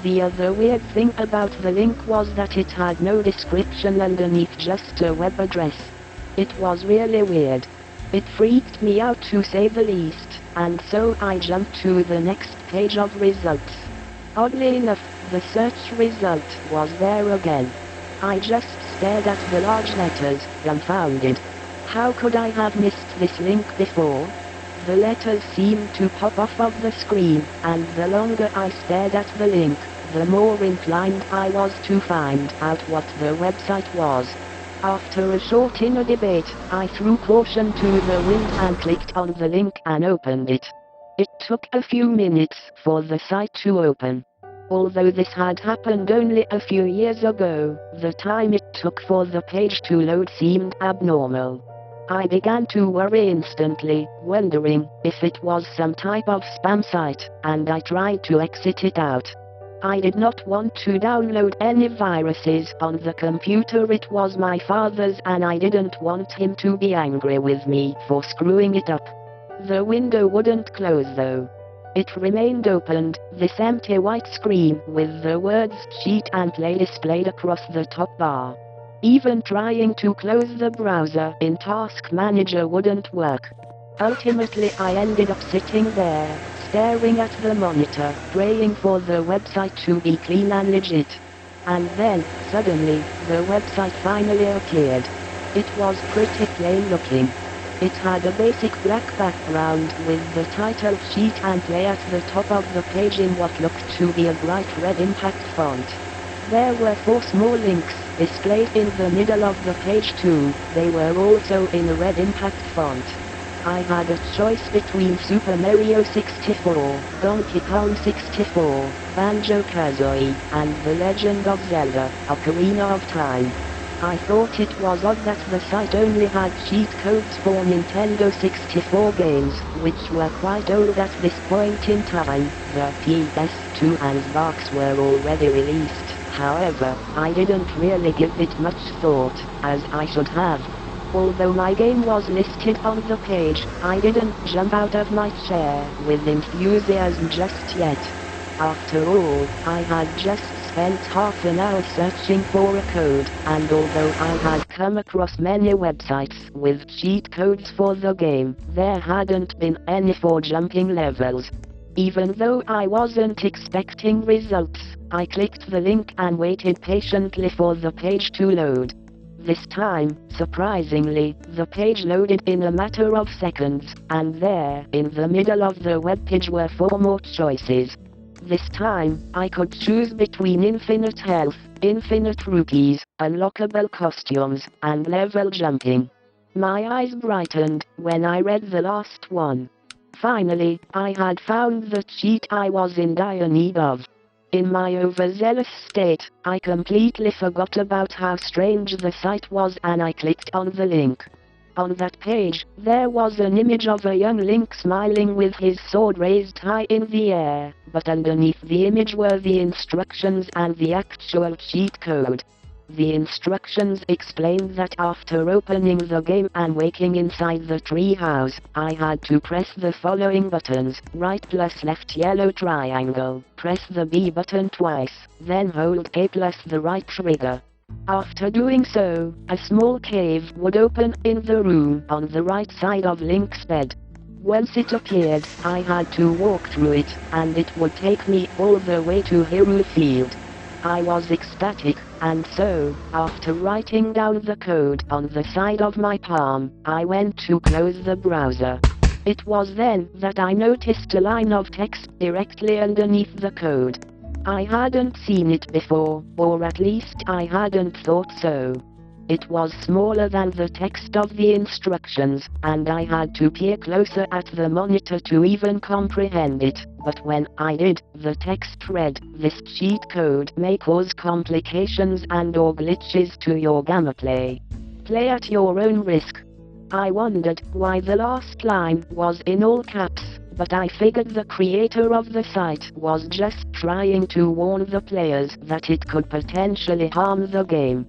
[SPEAKER 3] The other weird thing about the link was that it had no description underneath, just a web address. It was really weird. It freaked me out to say the least, and so I jumped to the next page of results. Oddly enough, the search result was there again. I just stared at the large letters, dumbfounded. How could I have missed this link before? The letters seemed to pop off of the screen, and the longer I stared at the link, the more inclined I was to find out what the website was. After a short inner debate, I threw caution to the wind and clicked on the link and opened it. It took a few minutes for the site to open. Although this had happened only a few years ago, the time it took for the page to load seemed abnormal. I began to worry instantly, wondering if it was some type of spam site, and I tried to exit it out. I did not want to download any viruses on the computer. It was my father's and I didn't want him to be angry with me for screwing it up. The window wouldn't close though. It remained opened, this empty white screen with the words Cheat and Play displayed across the top bar. Even trying to close the browser in Task Manager wouldn't work. Ultimately I ended up sitting there, staring at the monitor, praying for the website to be clean and legit. And then, suddenly, the website finally appeared. It was pretty plain looking. It had a basic black background with the title Cheat and Play at the top of the page in what looked to be a bright red impact font. There were 4 small links displayed in the middle of the page too. They were also in a red impact font. I had a choice between Super Mario 64, Donkey Kong 64, Banjo-Kazooie, and The Legend of Zelda, Ocarina of Time. I thought it was odd that the site only had cheat codes for Nintendo 64 games, which were quite old at this point in time. The PS2 and Xbox were already released. However, I didn't really give it much thought, as I should have. Although my game was listed on the page, I didn't jump out of my chair with enthusiasm just yet. After all, I had just spent half an hour searching for a code, and although I had come across many websites with cheat codes for the game, there hadn't been any for jumping levels. Even though I wasn't expecting results, I clicked the link and waited patiently for the page to load. This time, surprisingly, the page loaded in a matter of seconds, and there, in the middle of the webpage were 4 more choices. This time, I could choose between infinite health, infinite rupees, unlockable costumes, and level jumping. My eyes brightened when I read the last one. Finally, I had found the cheat I was in dire need of. In my overzealous state, I completely forgot about how strange the site was and I clicked on the link. On that page, there was an image of a young Link smiling with his sword raised high in the air, but underneath the image were the instructions and the actual cheat code. The instructions explained that after opening the game and waking inside the tree house, I had to press the following buttons: right plus left yellow triangle, press the B button twice, then hold A plus the right trigger. After doing so, a small cave would open in the room on the right side of Link's bed. Once it appeared, I had to walk through it, and it would take me all the way to Hyrule Field. I was ecstatic, and so, after writing down the code on the side of my palm, I went to close the browser. It was then that I noticed a line of text directly underneath the code. I hadn't seen it before, or at least I hadn't thought so. It was smaller than the text of the instructions, and I had to peer closer at the monitor to even comprehend it. But when I did, the text read, "This cheat code may cause complications and/or glitches to your gameplay. Play at your own risk." I wondered why the last line was in all caps, but I figured the creator of the site was just trying to warn the players that it could potentially harm the game.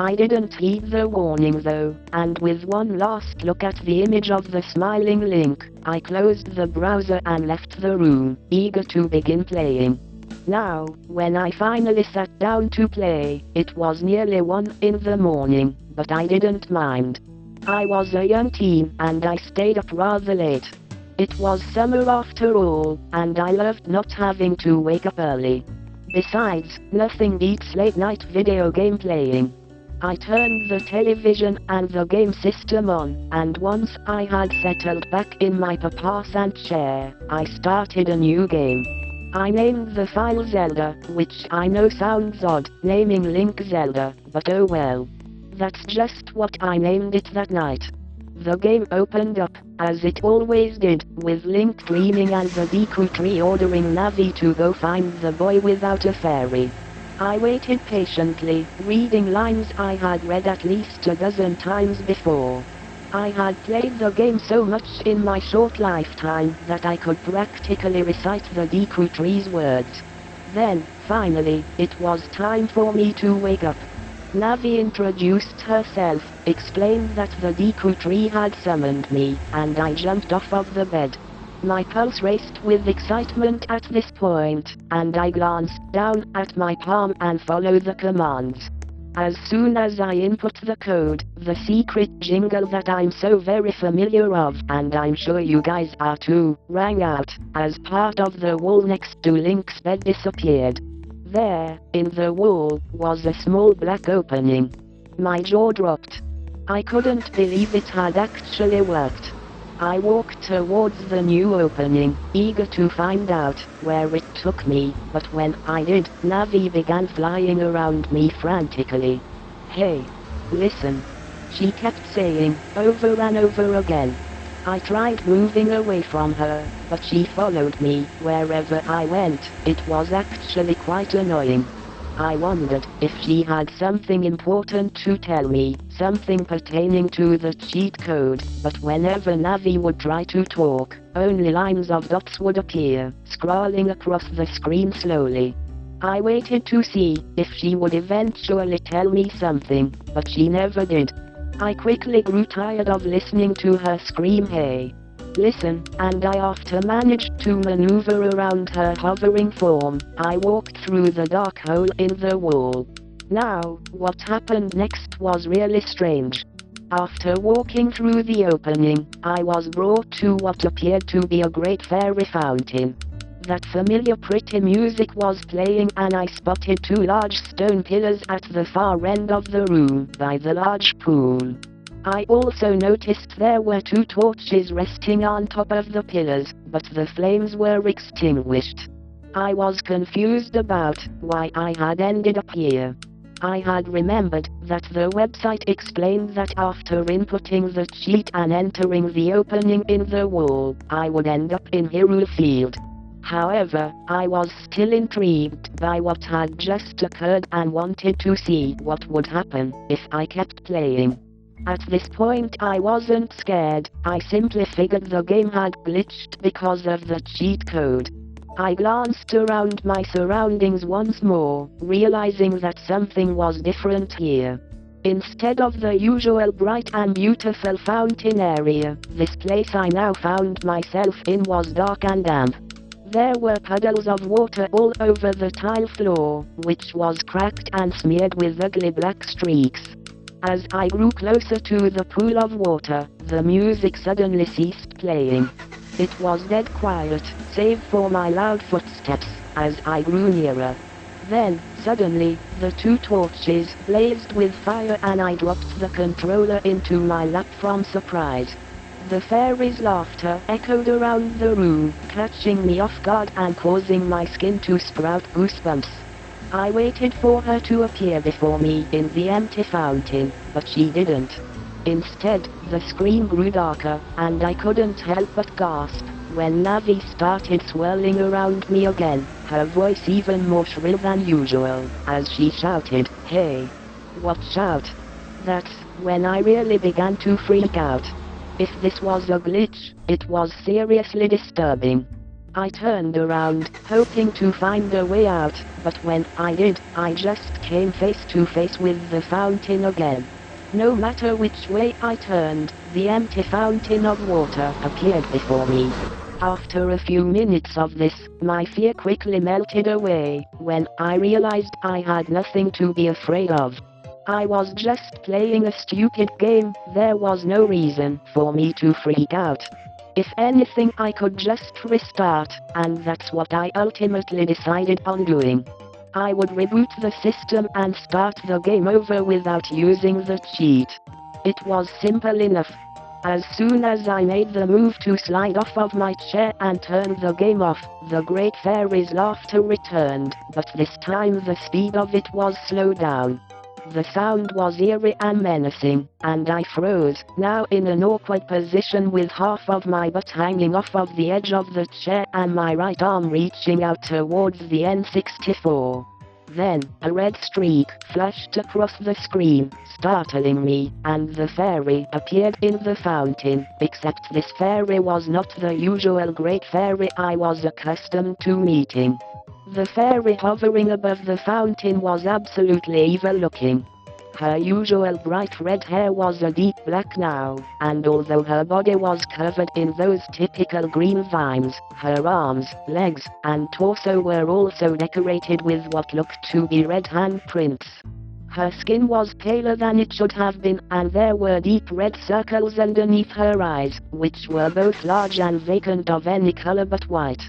[SPEAKER 3] I didn't heed the warning though, and with one last look at the image of the smiling Link, I closed the browser and left the room, eager to begin playing. Now, when I finally sat down to play, it was nearly 1 in the morning, but I didn't mind. I was a young teen, and I stayed up rather late. It was summer after all, and I loved not having to wake up early. Besides, nothing beats late-night video game playing. I turned the television and the game system on, and once I had settled back in my papa-sant chair, I started a new game. I named the file Zelda, which I know sounds odd, naming Link Zelda, but oh well. That's just what I named it that night. The game opened up, as it always did, with Link dreaming and the Deku Tree ordering Navi to go find the boy without a fairy. I waited patiently, reading lines I had read at least a dozen times before. I had played the game so much in my short lifetime that I could practically recite the Deku Tree's words. Then, finally, it was time for me to wake up. Navi introduced herself, explained that the Deku Tree had summoned me, and I jumped off of the bed. My pulse raced with excitement at this point, and I glanced down at my palm and followed the commands. As soon as I input the code, the secret jingle that I'm so very familiar of, and I'm sure you guys are too, rang out, as part of the wall next to Link's bed disappeared. There, in the wall, was a small black opening. My jaw dropped. I couldn't believe it had actually worked. I walked towards the new opening, eager to find out where it took me, but when I did, Navi began flying around me frantically. "Hey, listen," she kept saying, over and over again. I tried moving away from her, but she followed me wherever I went. It was actually quite annoying. I wondered if she had something important to tell me, something pertaining to the cheat code, but whenever Navi would try to talk, only lines of dots would appear, scrolling across the screen slowly. I waited to see if she would eventually tell me something, but she never did. I quickly grew tired of listening to her scream "Hey, listen," and after managed to maneuver around her hovering form, I walked through the dark hole in the wall. Now, what happened next was really strange. After walking through the opening, I was brought to what appeared to be a great fairy fountain. That familiar pretty music was playing, and I spotted 2 large stone pillars at the far end of the room by the large pool. I also noticed there were 2 torches resting on top of the pillars, but the flames were extinguished. I was confused about why I had ended up here. I had remembered that the website explained that after inputting the cheat and entering the opening in the wall, I would end up in Hyrule Field. However, I was still intrigued by what had just occurred and wanted to see what would happen if I kept playing. At this point I wasn't scared, I simply figured the game had glitched because of the cheat code. I glanced around my surroundings once more, realizing that something was different here. Instead of the usual bright and beautiful fountain area, this place I now found myself in was dark and damp. There were puddles of water all over the tile floor, which was cracked and smeared with ugly black streaks. As I grew closer to the pool of water, the music suddenly ceased playing. It was dead quiet, save for my loud footsteps, as I grew nearer. Then, suddenly, the two torches blazed with fire and I dropped the controller into my lap from surprise. The fairy's laughter echoed around the room, catching me off guard and causing my skin to sprout goosebumps. I waited for her to appear before me in the empty fountain, but she didn't. Instead, the screen grew darker, and I couldn't help but gasp when Navi started swirling around me again, her voice even more shrill than usual, as she shouted, "Hey! Watch out!" That's when I really began to freak out. If this was a glitch, it was seriously disturbing. I turned around, hoping to find a way out, but when I did, I just came face to face with the fountain again. No matter which way I turned, the empty fountain of water appeared before me. After a few minutes of this, my fear quickly melted away, when I realized I had nothing to be afraid of. I was just playing a stupid game, there was no reason for me to freak out. If anything, I could just restart, and that's what I ultimately decided on doing. I would reboot the system and start the game over without using the cheat. It was simple enough. As soon as I made the move to slide off of my chair and turn the game off, the Great Fairy's laughter returned, but this time the speed of it was slowed down. The sound was eerie and menacing, and I froze, now in an awkward position with half of my butt hanging off of the edge of the chair and my right arm reaching out towards the N64. Then, a red streak flashed across the screen, startling me, and the fairy appeared in the fountain, except this fairy was not the usual Great Fairy I was accustomed to meeting. The fairy hovering above the fountain was absolutely evil looking. Her usual bright red hair was a deep black now, and although her body was covered in those typical green vines, her arms, legs, and torso were also decorated with what looked to be red handprints. Her skin was paler than it should have been, and there were deep red circles underneath her eyes, which were both large and vacant of any color but white.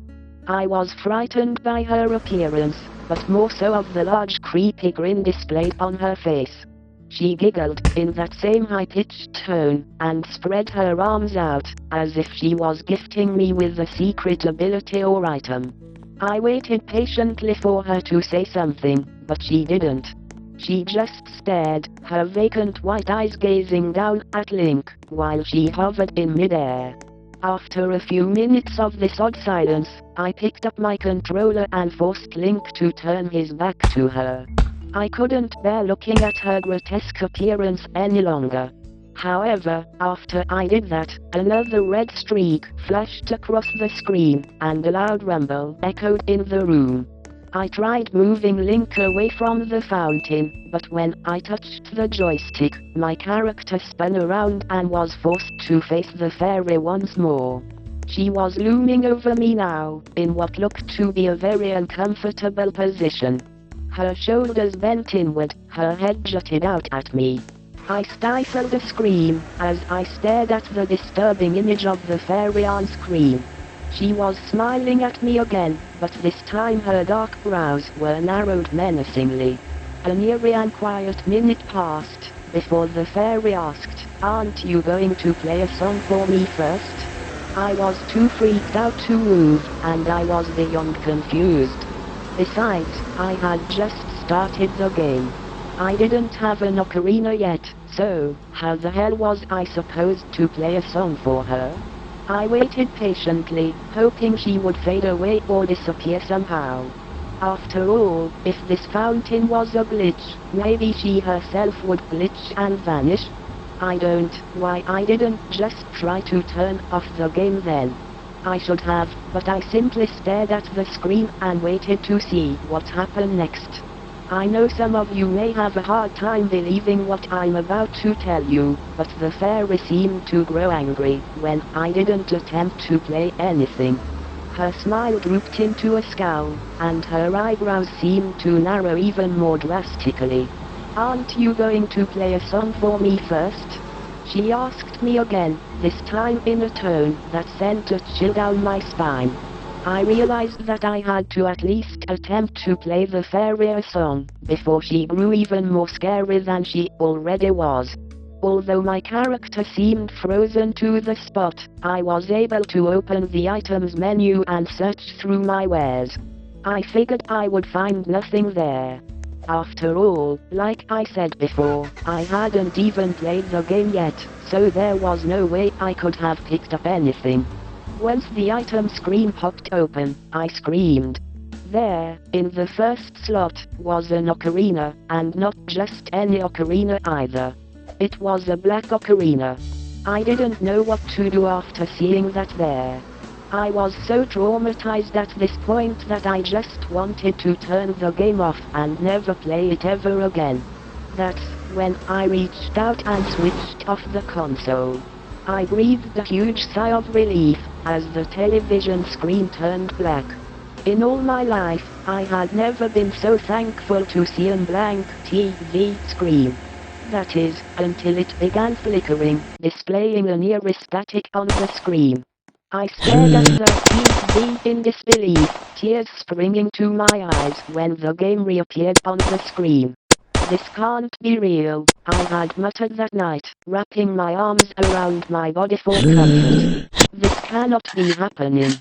[SPEAKER 3] I was frightened by her appearance, but more so of the large creepy grin displayed on her face. She giggled, in that same high-pitched tone, and spread her arms out, as if she was gifting me with a secret ability or item. I waited patiently for her to say something, but she didn't. She just stared, her vacant white eyes gazing down at Link, while she hovered in midair. After a few minutes of this odd silence, I picked up my controller and forced Link to turn his back to her. I couldn't bear looking at her grotesque appearance any longer. However, after I did that, another red streak flashed across the screen, and a loud rumble echoed in the room. I tried moving Link away from the fountain, but when I touched the joystick, my character spun around and was forced to face the fairy once more. She was looming over me now, in what looked to be a very uncomfortable position. Her shoulders bent inward, her head jutted out at me. I stifled a scream, as I stared at the disturbing image of the fairy on screen. She was smiling at me again, but this time her dark brows were narrowed menacingly. An eerie and quiet minute passed, before the fairy asked, "Aren't you going to play a song for me first?" I was too freaked out to move, and I was beyond confused. Besides, I had just started the game. I didn't have an ocarina yet, so how the hell was I supposed to play a song for her? I waited patiently, hoping she would fade away or disappear somehow. After all, if this fountain was a glitch, maybe she herself would glitch and vanish. I didn't just try to turn off the game then. I should have, but I simply stared at the screen and waited to see what happened next. I know some of you may have a hard time believing what I'm about to tell you, but the fairy seemed to grow angry when I didn't attempt to play anything. Her smile drooped into a scowl, and her eyebrows seemed to narrow even more drastically. "Aren't you going to play a song for me first?" she asked me again, this time in a tone that sent a chill down my spine. I realized that I had to at least attempt to play the fairy a song before she grew even more scary than she already was. Although my character seemed frozen to the spot, I was able to open the items menu and search through my wares. I figured I would find nothing there. After all, like I said before, I hadn't even played the game yet, so there was no way I could have picked up anything. Once the item screen popped open, I screamed. There, in the first slot, was an ocarina, and not just any ocarina either. It was a black ocarina. I didn't know what to do after seeing that there. I was so traumatized at this point that I just wanted to turn the game off and never play it ever again. That's when I reached out and switched off the console. I breathed a huge sigh of relief as the television screen turned black. In all my life, I had never been so thankful to see a blank TV screen. That is, until it began flickering, displaying a near static on the screen. I stared at the TV in disbelief, tears springing to my eyes when the game reappeared on the screen. "This can't be real," I had muttered that night, wrapping my arms around my body for comfort. "This cannot be happening."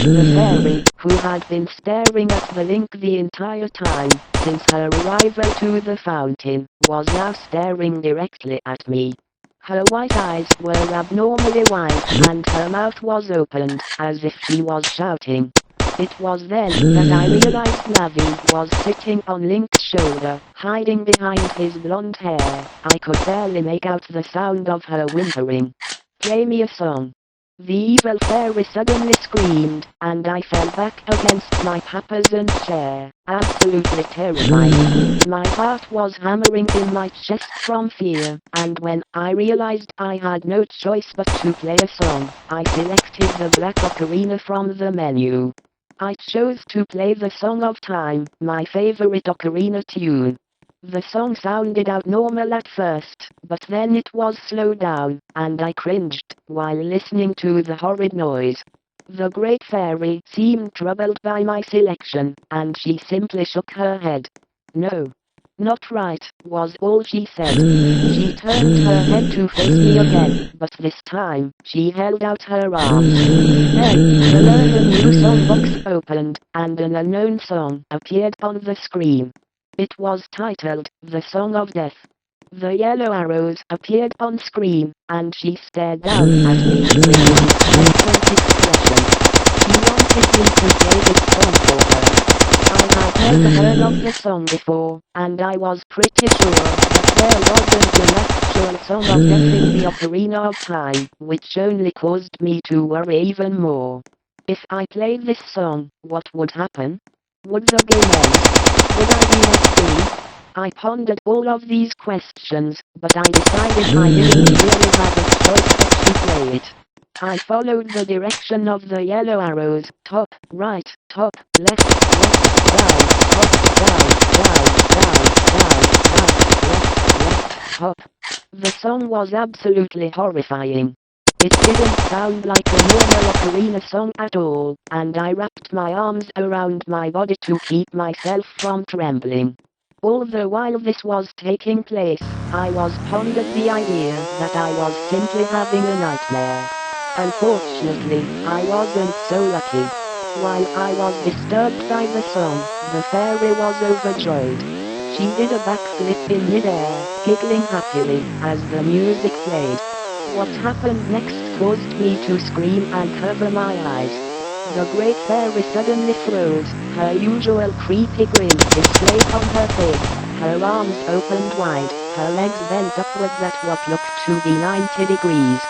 [SPEAKER 3] The fairy, who had been staring at the link the entire time, since her arrival to the fountain, was now staring directly at me. Her white eyes were abnormally wide, and her mouth was opened, as if she was shouting. It was then that I realized Navi was sitting on Link's shoulder, hiding behind his blonde hair. I could barely make out the sound of her whimpering. "Play me a song." The evil fairy suddenly screamed, and I fell back against my papa's chair, absolutely terrified. My heart was hammering in my chest from fear, and when I realized I had no choice but to play a song, I selected the Black Ocarina from the menu. I chose to play the Song of Time, my favorite ocarina tune. The song sounded abnormal at first, but then it was slowed down, and I cringed while listening to the horrid noise. The Great Fairy seemed troubled by my selection, and she simply shook her head. "No. Not right," was all she said. She turned her head to face me again, but this time, she held out her arms. Then, the Learn a New Song box opened, and an unknown song appeared on the screen. It was titled, "The Song of Death." The yellow arrows appeared on screen, and she stared down at me with an expectant expression. She wanted me to play this song for her. I had never heard of the song before, and I was pretty sure that there wasn't an actual Song of Death in the Ocarina of Time, which only caused me to worry even more. If I played this song, what would happen? Would the game end? Would I be let free? I pondered all of these questions, but I decided I didn't really have a choice but to play it. I followed the direction of the yellow arrows, top, right, top, left, down, top, down, left, top. The song was absolutely horrifying. It didn't sound like a normal ocarina song at all, and I wrapped my arms around my body to keep myself from trembling. All the while this was taking place, I was pondered the idea that I was simply having a nightmare. Unfortunately, I wasn't so lucky. While I was disturbed by the song, the fairy was overjoyed. She did a backflip in midair, giggling happily as the music played. What happened next caused me to scream and cover my eyes. The Great Fairy suddenly froze, her usual creepy grin displayed on her face, her arms opened wide, her legs bent upwards at what looked to be 90 degrees.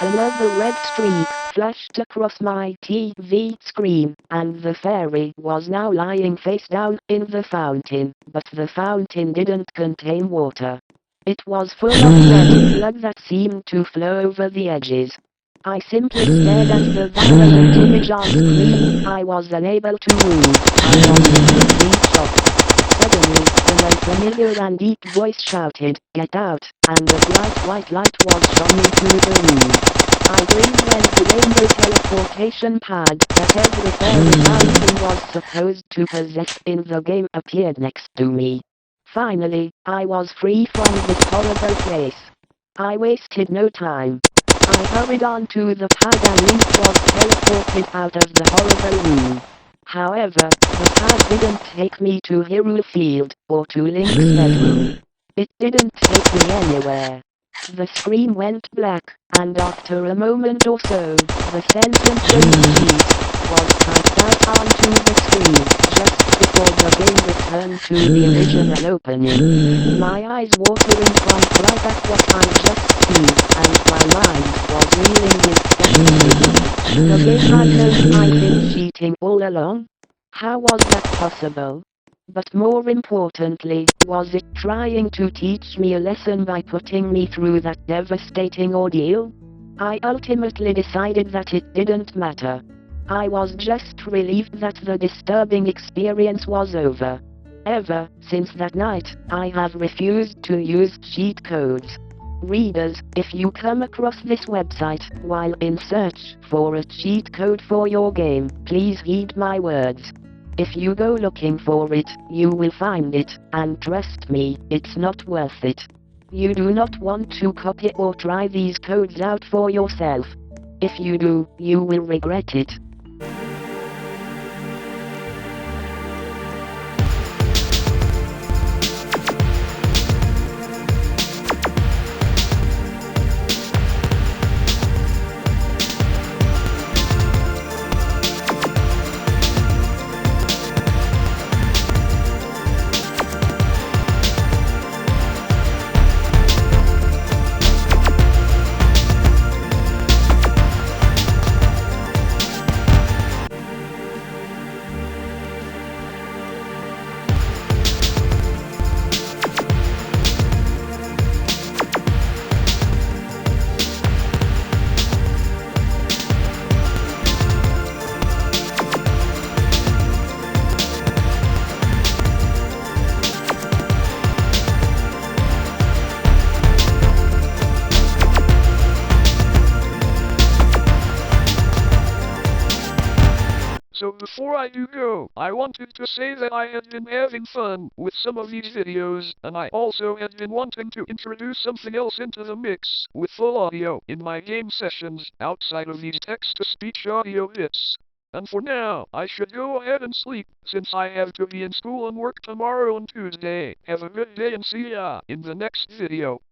[SPEAKER 3] Another red streak flashed across my TV screen, and the fairy was now lying face down in the fountain, but the fountain didn't contain water. It was full of red blood that seemed to flow over the edges. I simply stared at the violent image on screen. I was unable to move. I was in complete shock. Suddenly, an unfamiliar and deep voice shouted, "Get out," and a bright white light was shining through the room. I grinned when the rainbow teleportation pad that every fairy fountain was supposed to possess in the game appeared next to me. Finally, I was free from this horrible place. I wasted no time. I hurried on to the pad and Link was teleported out of the horrible room. However, the pad didn't take me to Hyrule Field, or to Link's bedroom. It didn't take me anywhere. The screen went black, and after a moment or so, the sentence "cheat" was typed out onto the screen, just before the game returned to the original opening. My eyes watering from fright at what I just seen, and my mind was reeling with skepticism. The game had known I'd been cheating all along? How was that possible? But more importantly, was it trying to teach me a lesson by putting me through that devastating ordeal? I ultimately decided that it didn't matter. I was just relieved that the disturbing experience was over. Ever since that night, I have refused to use cheat codes. Readers, if you come across this website while in search for a cheat code for your game, please heed my words. If you go looking for it, you will find it, and trust me, it's not worth it. You do not want to copy or try these codes out for yourself. If you do, you will regret it.
[SPEAKER 2] So before I do go, I wanted to say that I had been having fun with some of these videos, and I also had been wanting to introduce something else into the mix, with full audio, in my game sessions, outside of these text-to-speech audio bits. And for now, I should go ahead and sleep, since I have to be in school and work tomorrow and Tuesday. Have a good day and see ya in the next video.